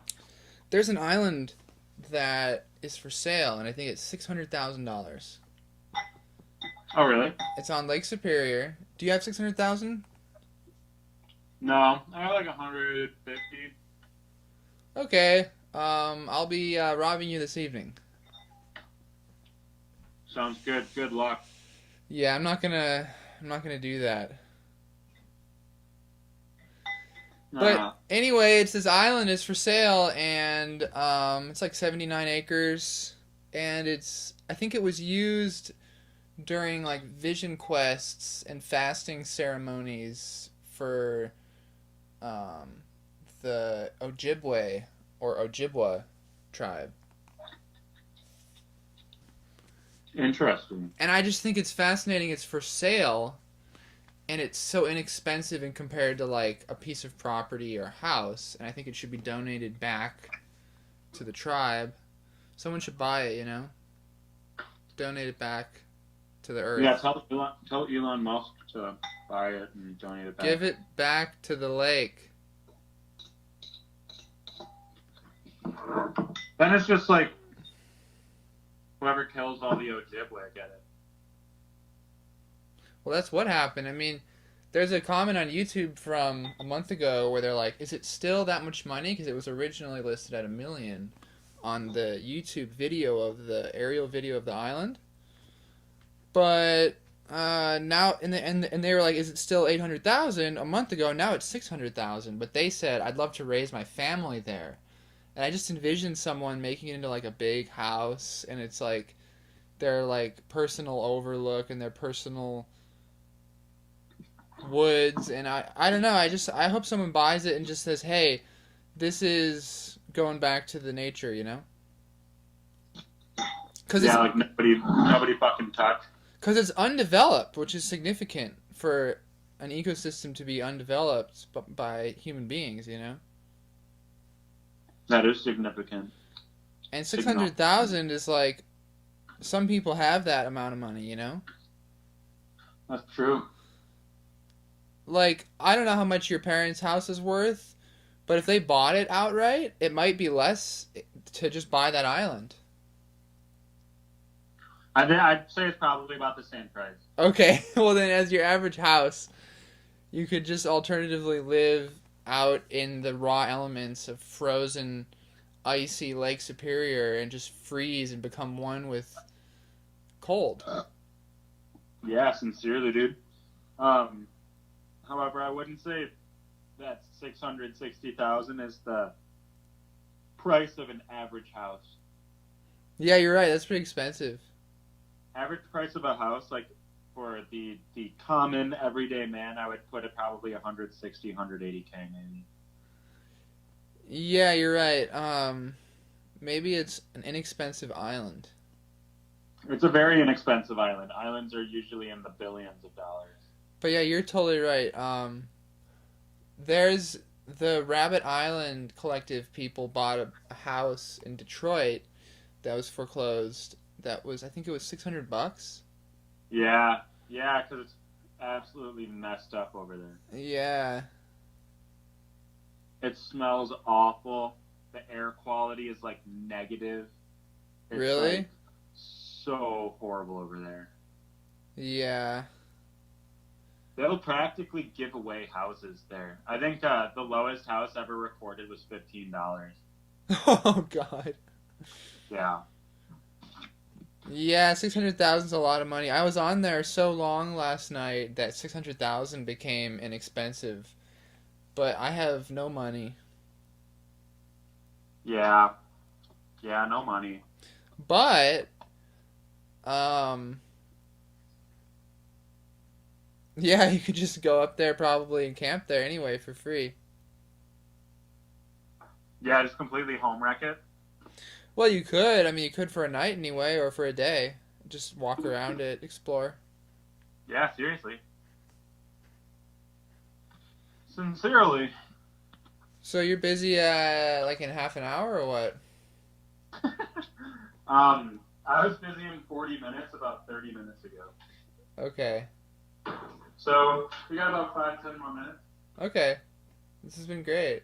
There's an island that is for sale, and I think it's $600,000. Oh, really? It's on Lake Superior. Do you have 600,000? No, I got like 150. Okay. I'll be robbing you this evening. Sounds good. Good luck. Yeah, I'm not gonna do that. But anyway, it's this island is for sale, and it's like 79 acres, and I think it was used during like vision quests and fasting ceremonies for the Ojibwe or Ojibwa tribe. Interesting. And I just think it's fascinating. It's for sale, and it's so inexpensive in compared to like a piece of property or house. And I think it should be donated back to the tribe. Someone should buy it, you know? Donate it back to the earth. Yeah, tell Elon Musk to buy it and donate it back. Give it back to the lake. Then it's just like whoever kills all the Ojibwe get it. Well, that's what happened. I mean, there's a comment on YouTube from a month ago where they're like, is it still that much money? Because it was originally listed at $1 million on the YouTube video of the aerial video of the island. But now, and they were like, is it still 800,000? A month ago, now it's 600,000. But they said, I'd love to raise my family there. And I just envisioned someone making it into like a big house, and it's like their like personal overlook and their personal woods, and I don't know. I hope someone buys it and just says, hey, this is going back to the nature, you know? Yeah, like nobody fucking touched. Because it's undeveloped, which is significant for an ecosystem to be undeveloped by human beings, you know? That is significant. And 600,000 is like, some people have that amount of money, you know? That's true. Like, I don't know how much your parents' house is worth, but if they bought it outright, it might be less to just buy that island. I'd say it's probably about the same price. Okay, well then as your average house, you could just alternatively live out in the raw elements of frozen icy Lake Superior and just freeze and become one with cold. Yeah, sincerely, dude. However, I wouldn't say that 660,000 is the price of an average house. Yeah, you're right. That's pretty expensive. Average price of a house, like for the common everyday man, I would put it probably 160, 180K maybe. Yeah, you're right. Maybe it's an inexpensive island. It's a very inexpensive island. Islands are usually in the billions of dollars. But yeah, you're totally right. There's the Rabbit Island Collective people bought a house in Detroit that was foreclosed. That was, I think it was $600. Yeah, yeah, because it's absolutely messed up over there. Yeah. It smells awful. The air quality is like negative. It's Really? like so horrible over there. Yeah. They'll practically give away houses there. I think the lowest house ever recorded was $15. Oh God. Yeah. Yeah, 600,000 is a lot of money. I was on there so long last night that 600,000 became inexpensive. But I have no money. Yeah. Yeah, no money. But yeah, you could just go up there probably and camp there anyway for free. Yeah, just completely home wreck it. Well, you could. I mean, you could for a night anyway, or for a day. Just walk around it, explore. Yeah, seriously. Sincerely. So you're busy like in half an hour or what? I was busy in 40 minutes about 30 minutes ago. Okay. So we got about 5-10 more minutes. Okay. This has been great.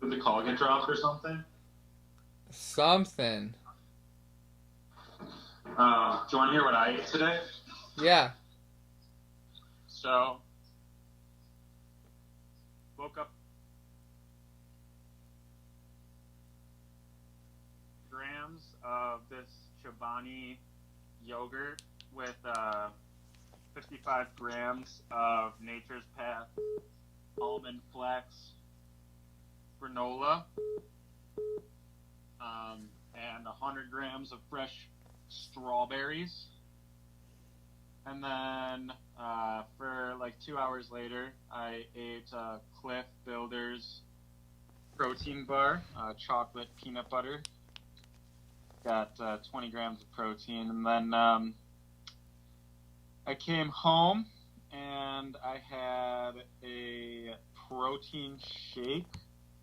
Did the call get dropped or something? Something. Do you want to hear what I ate today? Yeah. So, woke up grams of this Chobani yogurt with 55 grams of Nature's Path almond flax granola, and 100 grams of fresh strawberries. And then for like 2 hours later, I ate Cliff Builder's protein bar, chocolate peanut butter. Got 20 grams of protein. And then I came home and I had a protein shake,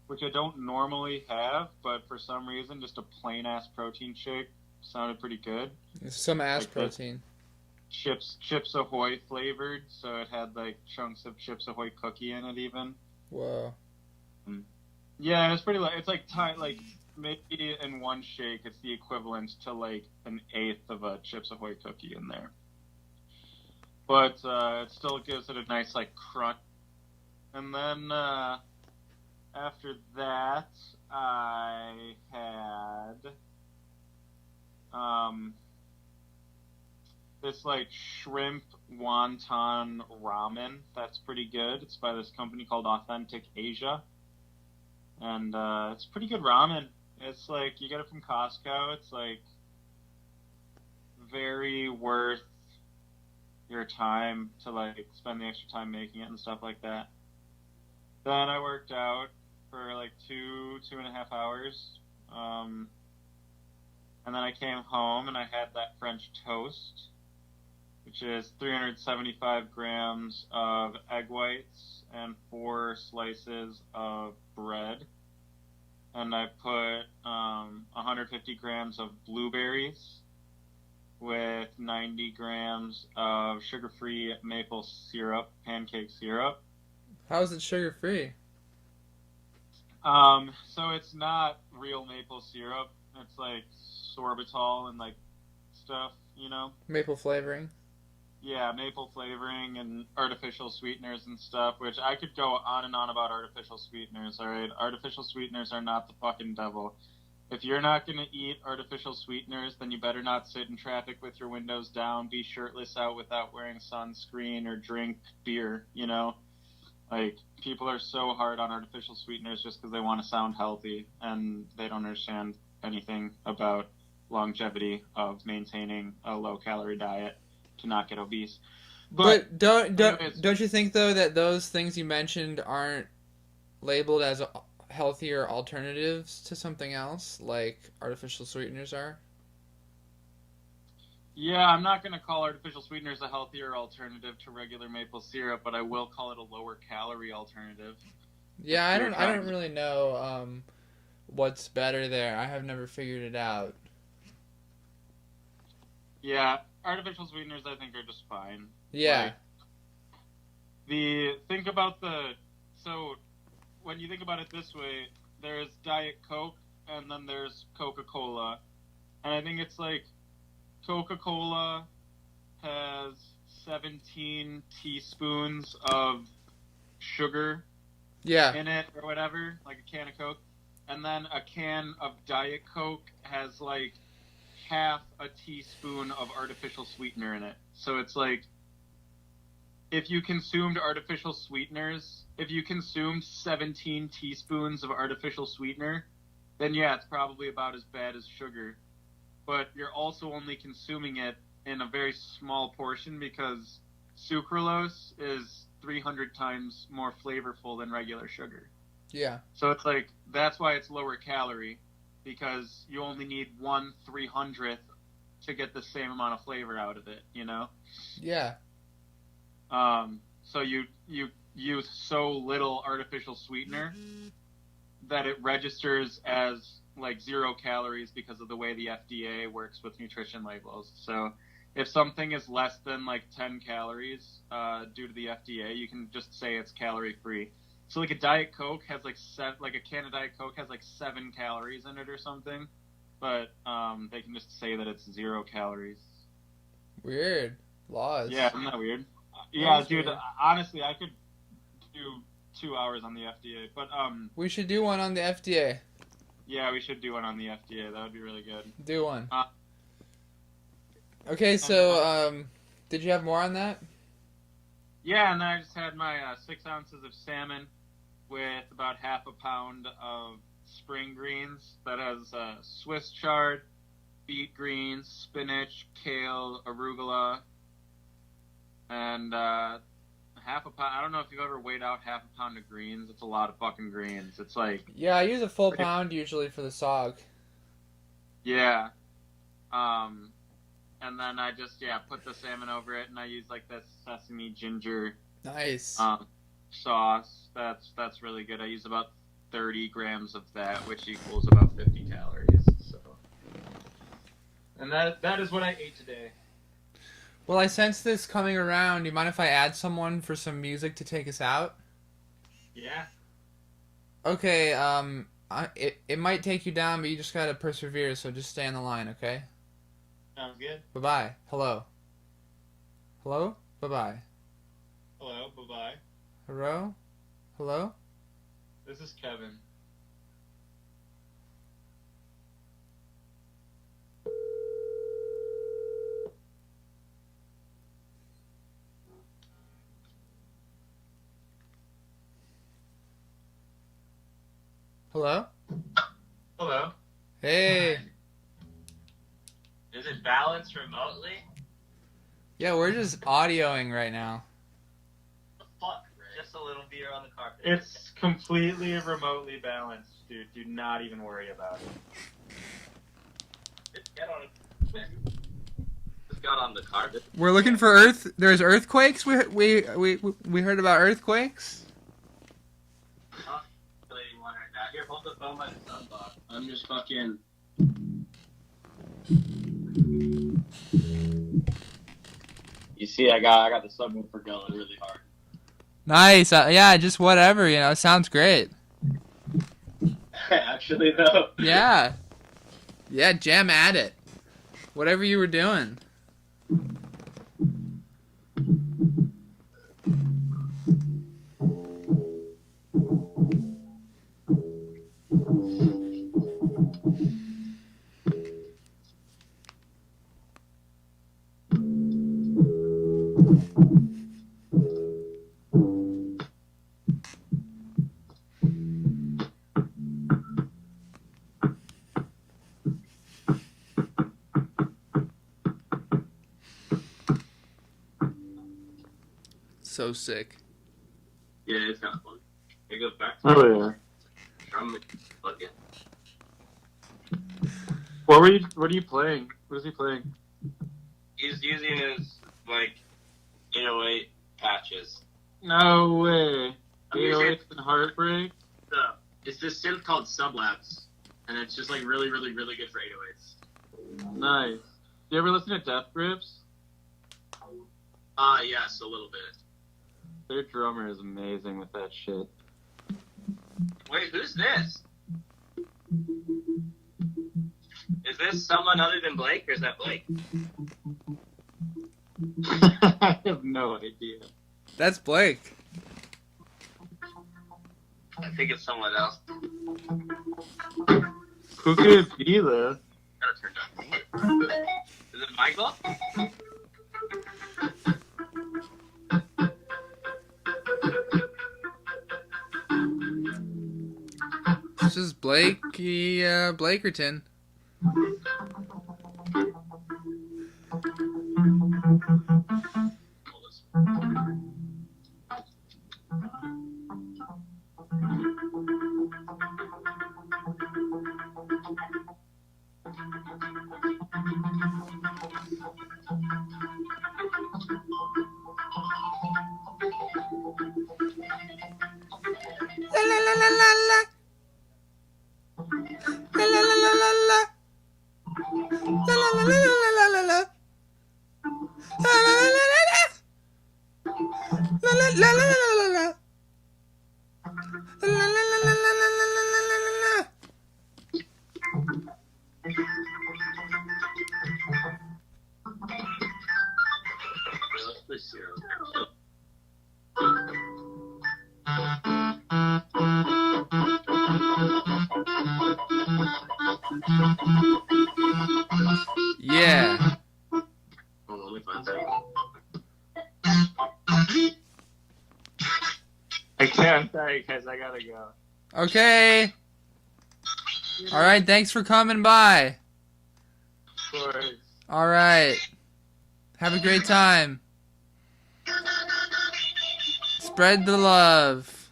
which I don't normally have, but for some reason, just a plain ass protein shake sounded pretty good. Some ass Like protein. Chips Ahoy flavored, so it had like chunks of Chips Ahoy cookie in it even. Whoa. Yeah, it's pretty like, it's like like maybe in one shake it's the equivalent to like an eighth of a Chips Ahoy cookie in there. But it still gives it a nice like crunch. And then after that I had this like shrimp wonton ramen that's pretty good. It's by this company called Authentic Asia. And it's pretty good ramen. It's like, you get it from Costco. It's like very worth your time to like spend the extra time making it and stuff like that. Then I worked out for like 2.5 hours. And then I came home and I had that French toast, which is 375 grams of egg whites and 4 slices of bread. And I put 150 grams of blueberries with 90 grams of sugar-free maple syrup, pancake syrup. How is it sugar-free? So it's not real maple syrup. It's like sorbitol and like stuff, you know? Maple flavoring. Yeah, maple flavoring and artificial sweeteners and stuff, which I could go on and on about artificial sweeteners, alright? Artificial sweeteners are not the fucking devil. If you're not going to eat artificial sweeteners, then you better not sit in traffic with your windows down, be shirtless out without wearing sunscreen, or drink beer, you know? Like, people are so hard on artificial sweeteners just because they want to sound healthy, and they don't understand anything about longevity of maintaining a low-calorie diet to not get obese. But don't anyways, don't you think though that those things you mentioned aren't labeled as healthier alternatives to something else like artificial sweeteners are? yeah, I'm not going to call artificial sweeteners a healthier alternative to regular maple syrup, but I will call it a lower calorie alternative. Yeah, I don't really know what's better there. I have never figured it out. Yeah, artificial sweeteners I think are just fine. Yeah. So when you think about it this way, there's Diet Coke and then there's Coca-Cola. And I think it's like Coca-Cola has 17 teaspoons of sugar Yeah. in it or whatever, like a can of Coke. And then a can of Diet Coke has like half a teaspoon of artificial sweetener in it. So it's like, if you consumed 17 teaspoons of artificial sweetener, then yeah, it's probably about as bad as sugar. But you're also only consuming it in a very small portion because sucralose is 300 times more flavorful than regular sugar. Yeah. So it's like, that's why it's lower calorie, because you only need 1/300th to get the same amount of flavor out of it, you know? Yeah. So you use so little artificial sweetener that it registers as like 0 calories because of the way the FDA works with nutrition labels. So if something is less than like 10 calories due to the FDA, you can just say it's calorie free. So like a Diet Coke has like a can of Diet Coke has like 7 calories in it or something, but they can just say that it's 0 calories. Weird. Laws. Yeah, isn't that weird? Yeah, dude. Weird. Honestly, I could do 2 hours on the FDA, but We should do one on the FDA. yeah, we should do one on the FDA. That would be really good. Do one. Uh, Okay, so did you have more on that? Yeah, and I just had my 6 ounces of salmon with about half a pound of spring greens. That has Swiss chard, beet greens, spinach, kale, arugula, and half a pound. I don't know if you've ever weighed out half a pound of greens. It's a lot of fucking greens. It's like, Yeah, I use a full pound usually for the SOG. yeah. And then I just, put the salmon over it, and I use like this sesame ginger Nice. sauce. That's really good. I use about 30 grams of that, which equals about 50 calories. So, and that is what I ate today. Well, I sense this coming around. Do you mind if I add someone for some music to take us out? Yeah. Okay, it might take you down, but you just gotta persevere, so just stay on the line, okay? Sounds good. Bye-bye. Hello. Hello? Bye-bye. Hello. Bye-bye. Hello? Hello? This is Kevin. Hello? Hello. Hey. Is it balanced remotely? Yeah, we're just audioing right now. Fuck, just a little beer on the carpet. It's completely remotely balanced, dude. Do not even worry about it. Just get on it. Just got on the carpet. We're looking for there's earthquakes? We heard about earthquakes? One right now. Here, hold the phone by the sunbox. I'm just fucking. You see, I got the subwoofer going really hard. Nice. Yeah, just whatever, sounds great. Actually, though. Yeah. Yeah, jam at it. Whatever you were doing. So sick. Yeah, it's kind of fun. It goes back to Oh yeah. drum plug-in. What are you playing? What is he playing? He's using his, 808 patches. No way. I'm using 808s and Heartbreak? It's this synth called Sublabs, and it's just, really, really, really good for 808s. Nice. Do you ever listen to Death Grips? Yes, a little bit. Their drummer is amazing with that shit. Wait, who's this? Is this someone other than Blake, or is that Blake? I have no idea. That's Blake. I think it's someone else. Who could it be, though? Gotta turn down. Is it Michael? This is Blakerton. La la la la la la. La la la la la la. La la la la la la la la. La la la la la la. La la la la la la la. La la la la la la la la la la la. Let's play Zero. Yeah. Hold on, let me find something. I can't, sorry, guys, I gotta go. Okay. All right. Thanks for coming by. Of course. All right. Have a great time. Spread the love.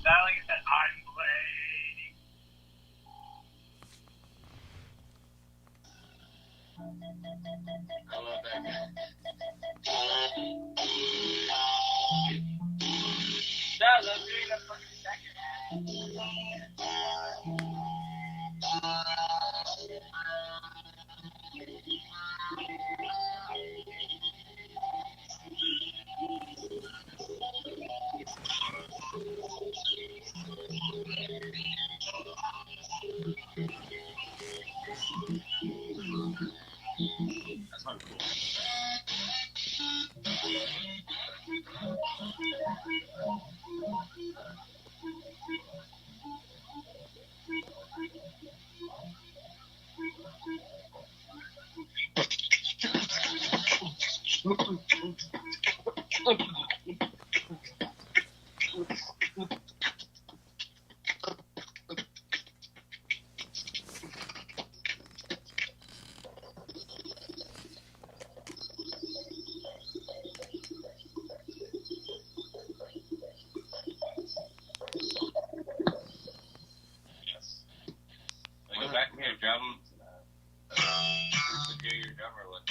Darling, I'm playing. I love that guy. That was doing the fucking second. That's not cool. Yes. Go back here, drum. Do your drummer look.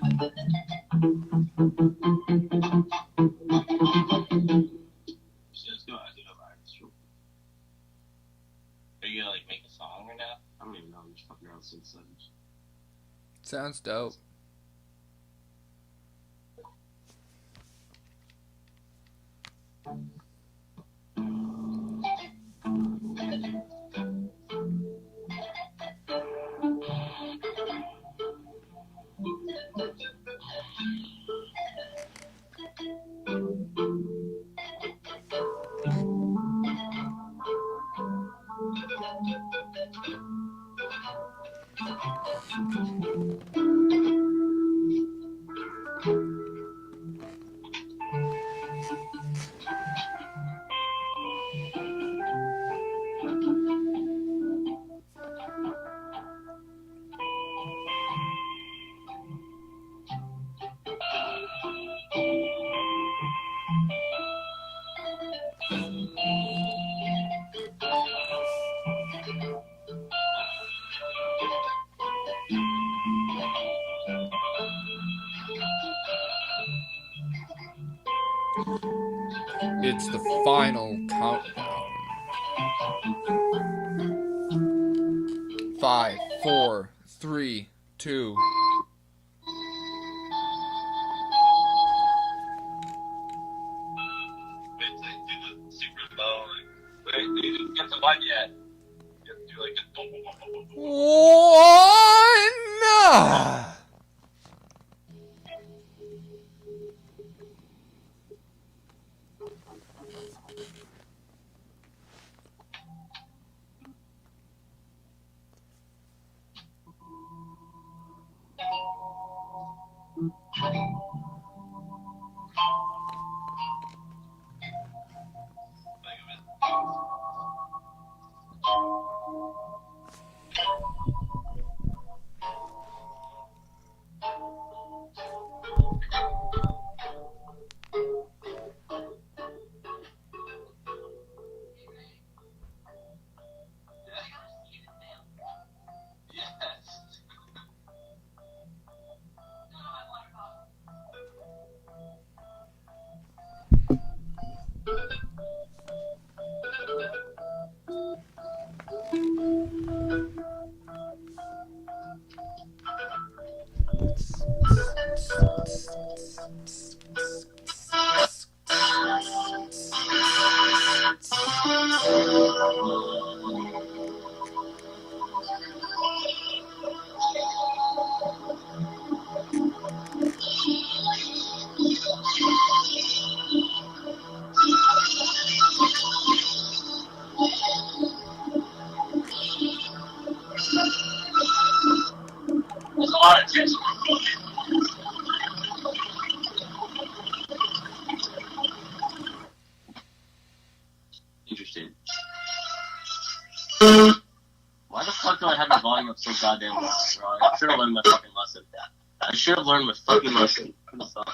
Just go out, do the virus. Are you gonna like make a song right now? I don't even know. I'm just fucking around since then. Sounds dope. It's the final countdown. 5, 4, 3, 2. Wait, do the super low. Wait, you didn't get to one yet. You have to do like a. One! There's a lot of tension. Interesting. Why the fuck do I have the volume up so goddamn loud, bro? I should have learned my fucking lesson. I should have learned my fucking lesson. I'm sorry.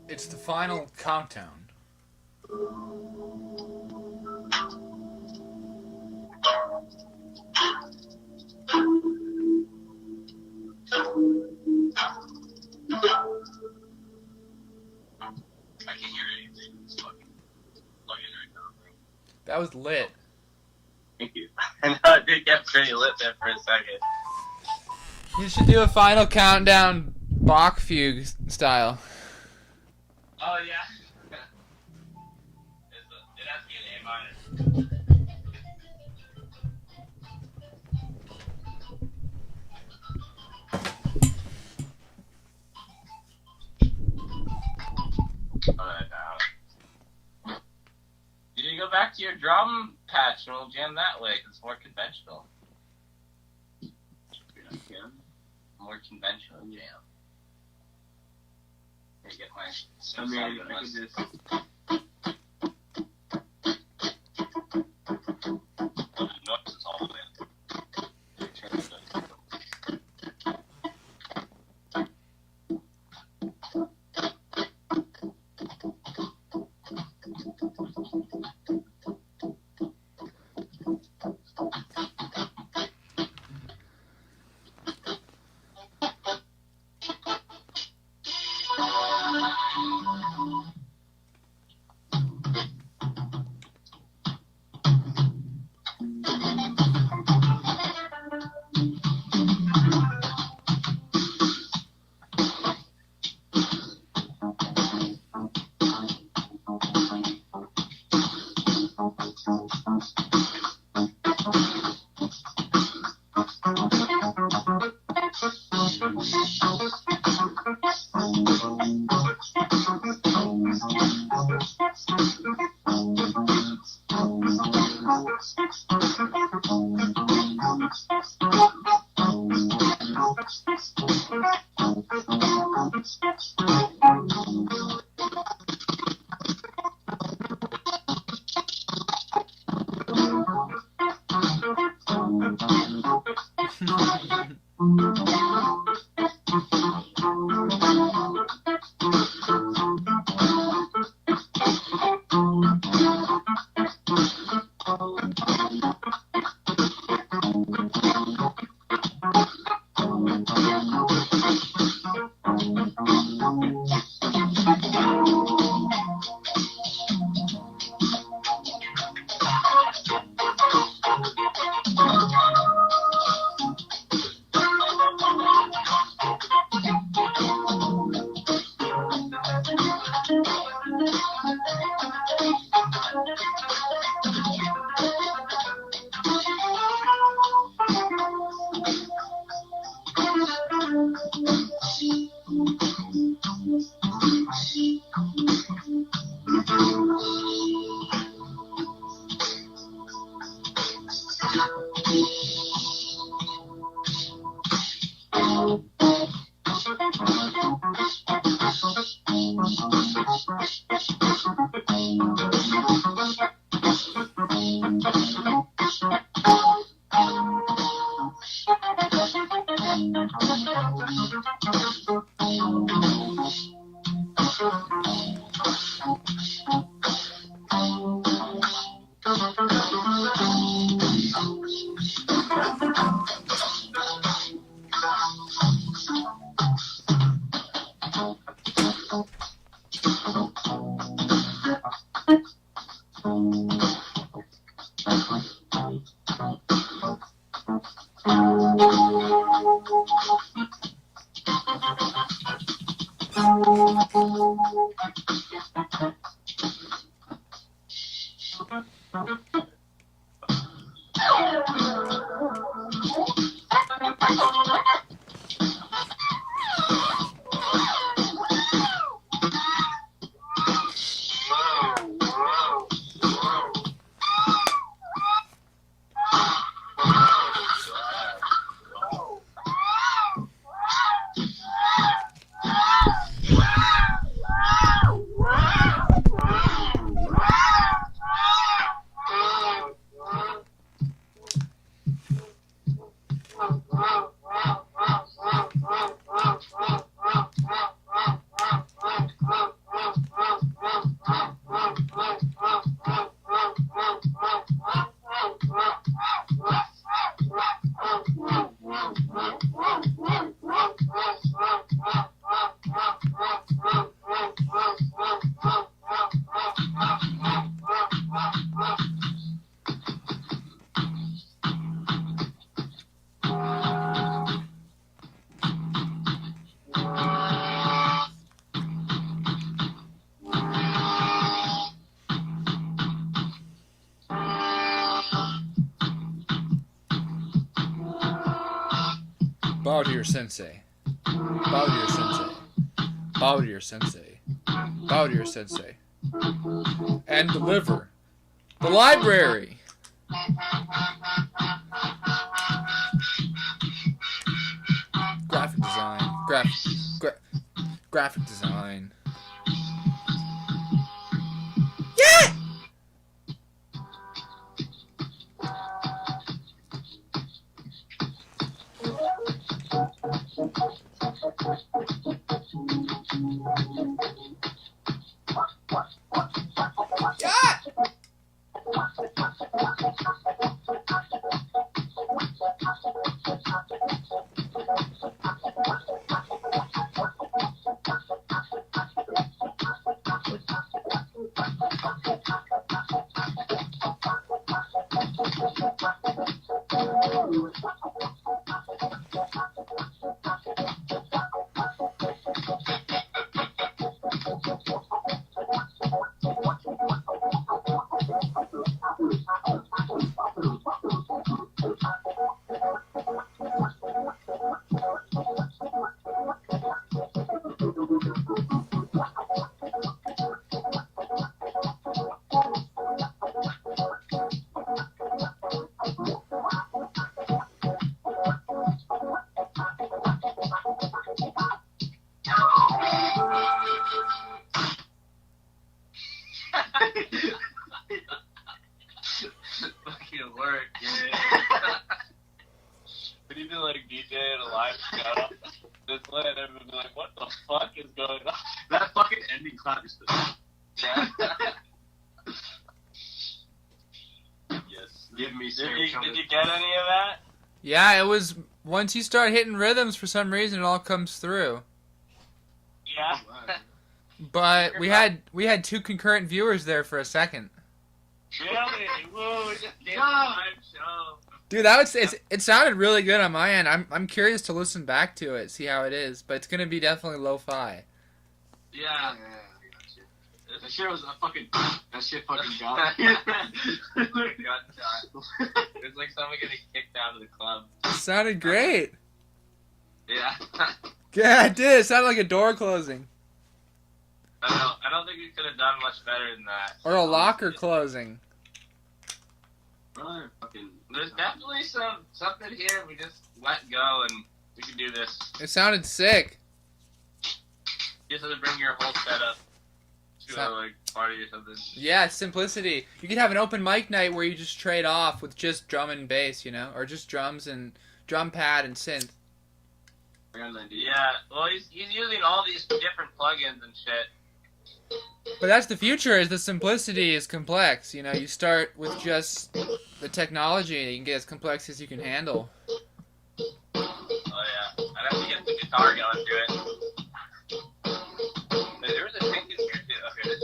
It's the final countdown. I can't hear anything. It's fucking plugging right now, bro. That was lit. Thank you. I know it did get pretty lit there for a second. You should do a final countdown Bach fugue style. Oh, yeah. It has to be an A minor. You should go back to your drum patch and we'll jam that way, 'cause it's more conventional. More conventional jam. Here, get my I mean, I could just... Oh, the noise is all the way up. Turn the noise up. Bow to your sensei. Bow to your sensei. Bow to your sensei. Bow to your sensei. And deliver. The library! Graphic design. Graphic design. Yeah! Fucking work, dude. We need to like DJ at a live show. This way, and everyone be like, "What the fuck is going on?" That fucking ending clap is the Yeah. yes. Give me Did you get any of that? Yeah, it was... Once you start hitting rhythms, for some reason, it all comes through. Yeah. But we had 2 concurrent viewers there for a second. Really? Whoa, we just did a live show. Dude, it sounded really good on my end. I'm curious to listen back to it, see how it is, but it's gonna be definitely lo-fi. Yeah. I got you. That shit was a fucking. That shit fucking got. It's like someone getting kicked out of the club. It sounded great. Yeah. Yeah, it did. It sounded like a door closing. I don't think we could have done much better than that. Or a locker closing. Brother, fucking. There's definitely something here we just let go and we can do this. It sounded sick. You just have to bring your whole setup to a like party or something. Yeah, simplicity. You could have an open mic night where you just trade off with just drum and bass, you know? Or just drums and drum pad and synth. I got an idea. Yeah, well he's using all these different plugins and shit. But that's the future, is the simplicity is complex. You know, you start with just the technology and you can get as complex as you can handle. Oh yeah, I'd have to get the guitar going to it. There was a thing in here too. Okay.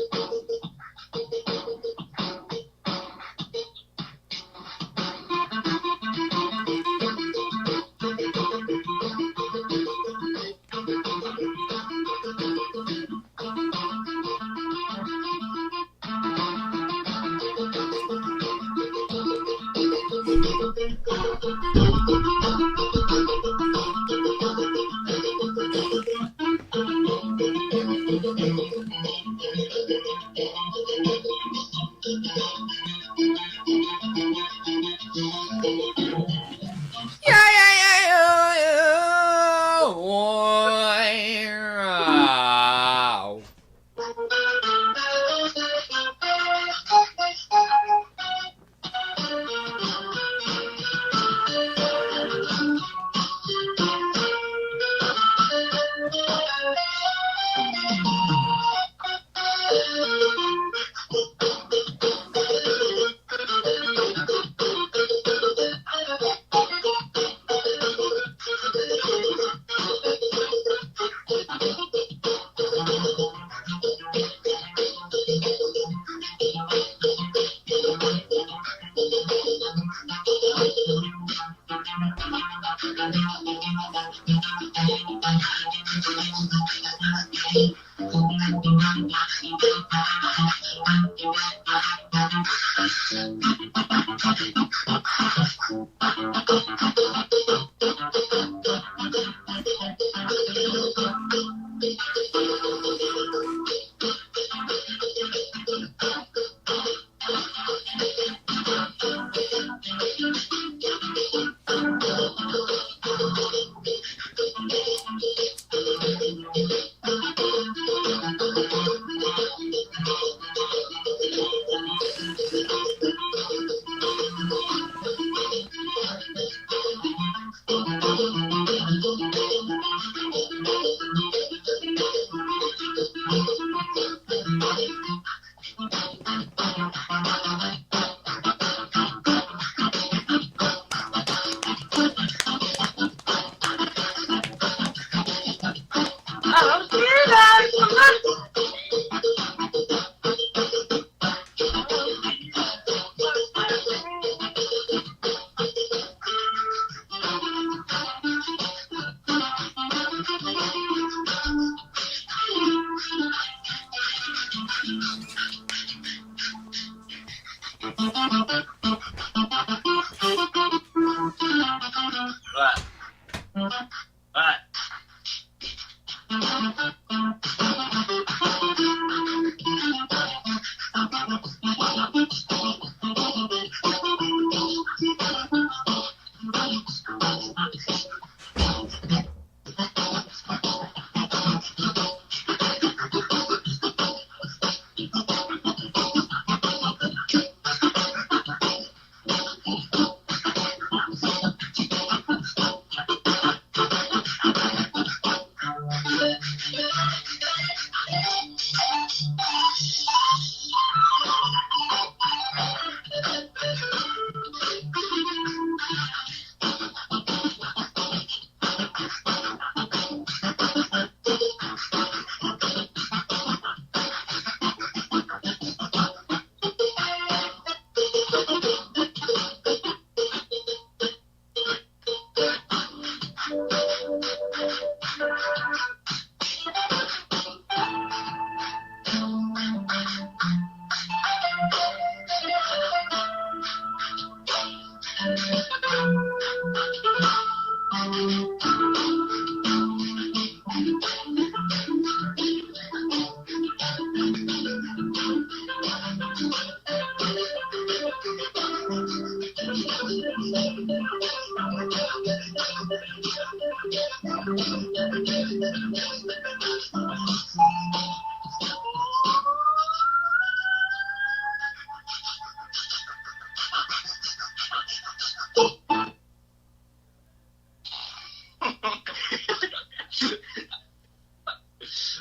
What?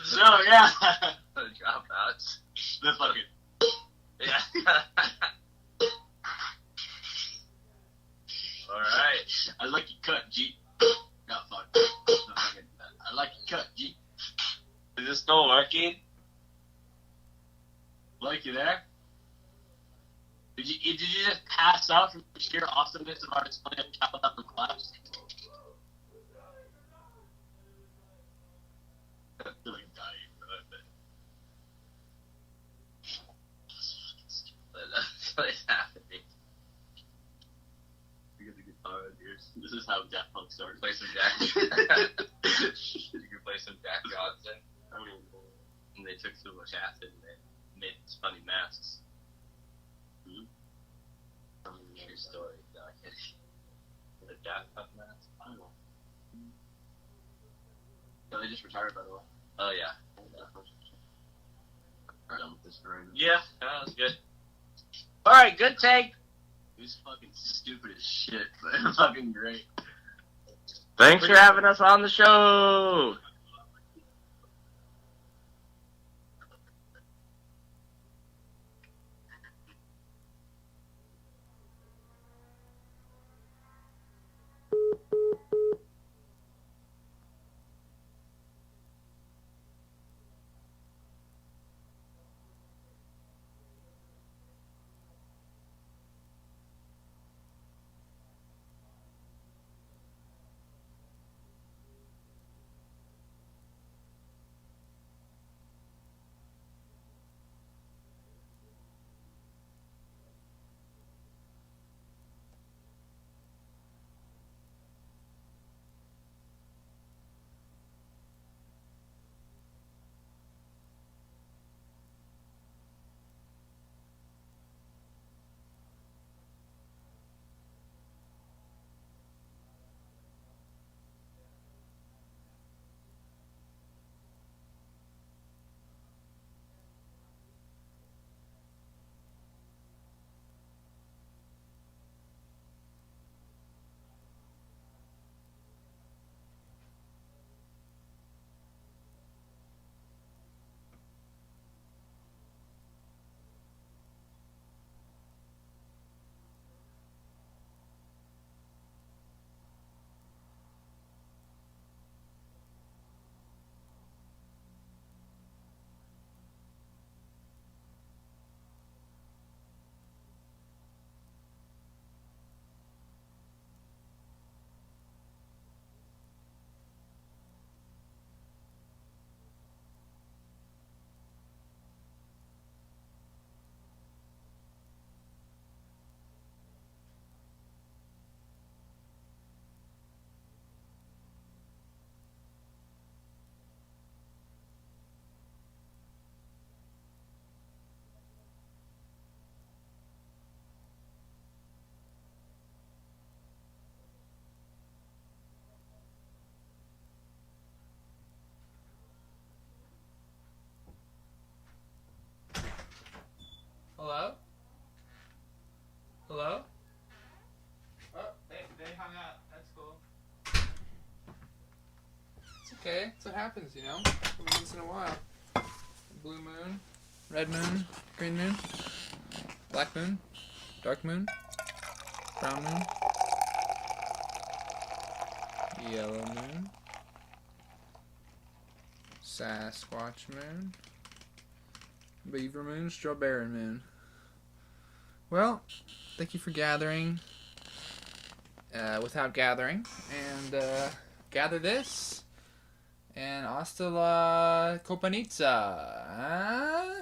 So yeah, the dropouts. The fucking yeah. All right, I like your cut, G. No, fuck. No, fucking, I like your cut, G. Is this still working? Like you there? Did you just pass out from the sheer awesomeness of our display of countdown and claps? I feel like dying for that bit. What is happening? You get the guitar out here. This is how Daft Punk started. Play some Jack. You can play some Jack Johnson. And they took so much acid and they made these funny masks. True story. No, I can't. The Daft Punk mask? I don't know. No, they just retired, by the way. Oh, yeah. We're done with this right now. Yeah, that was good. Alright, good take. It was fucking stupid as shit, but fucking great. Thanks for having us on the show. That's what happens, you know? Once in a while. Blue moon, red moon, green moon, black moon, dark moon, brown moon, yellow moon, Sasquatch moon, beaver moon, strawberry moon. Well, thank you for gathering without gathering, and gather this, and hasta la copanizza.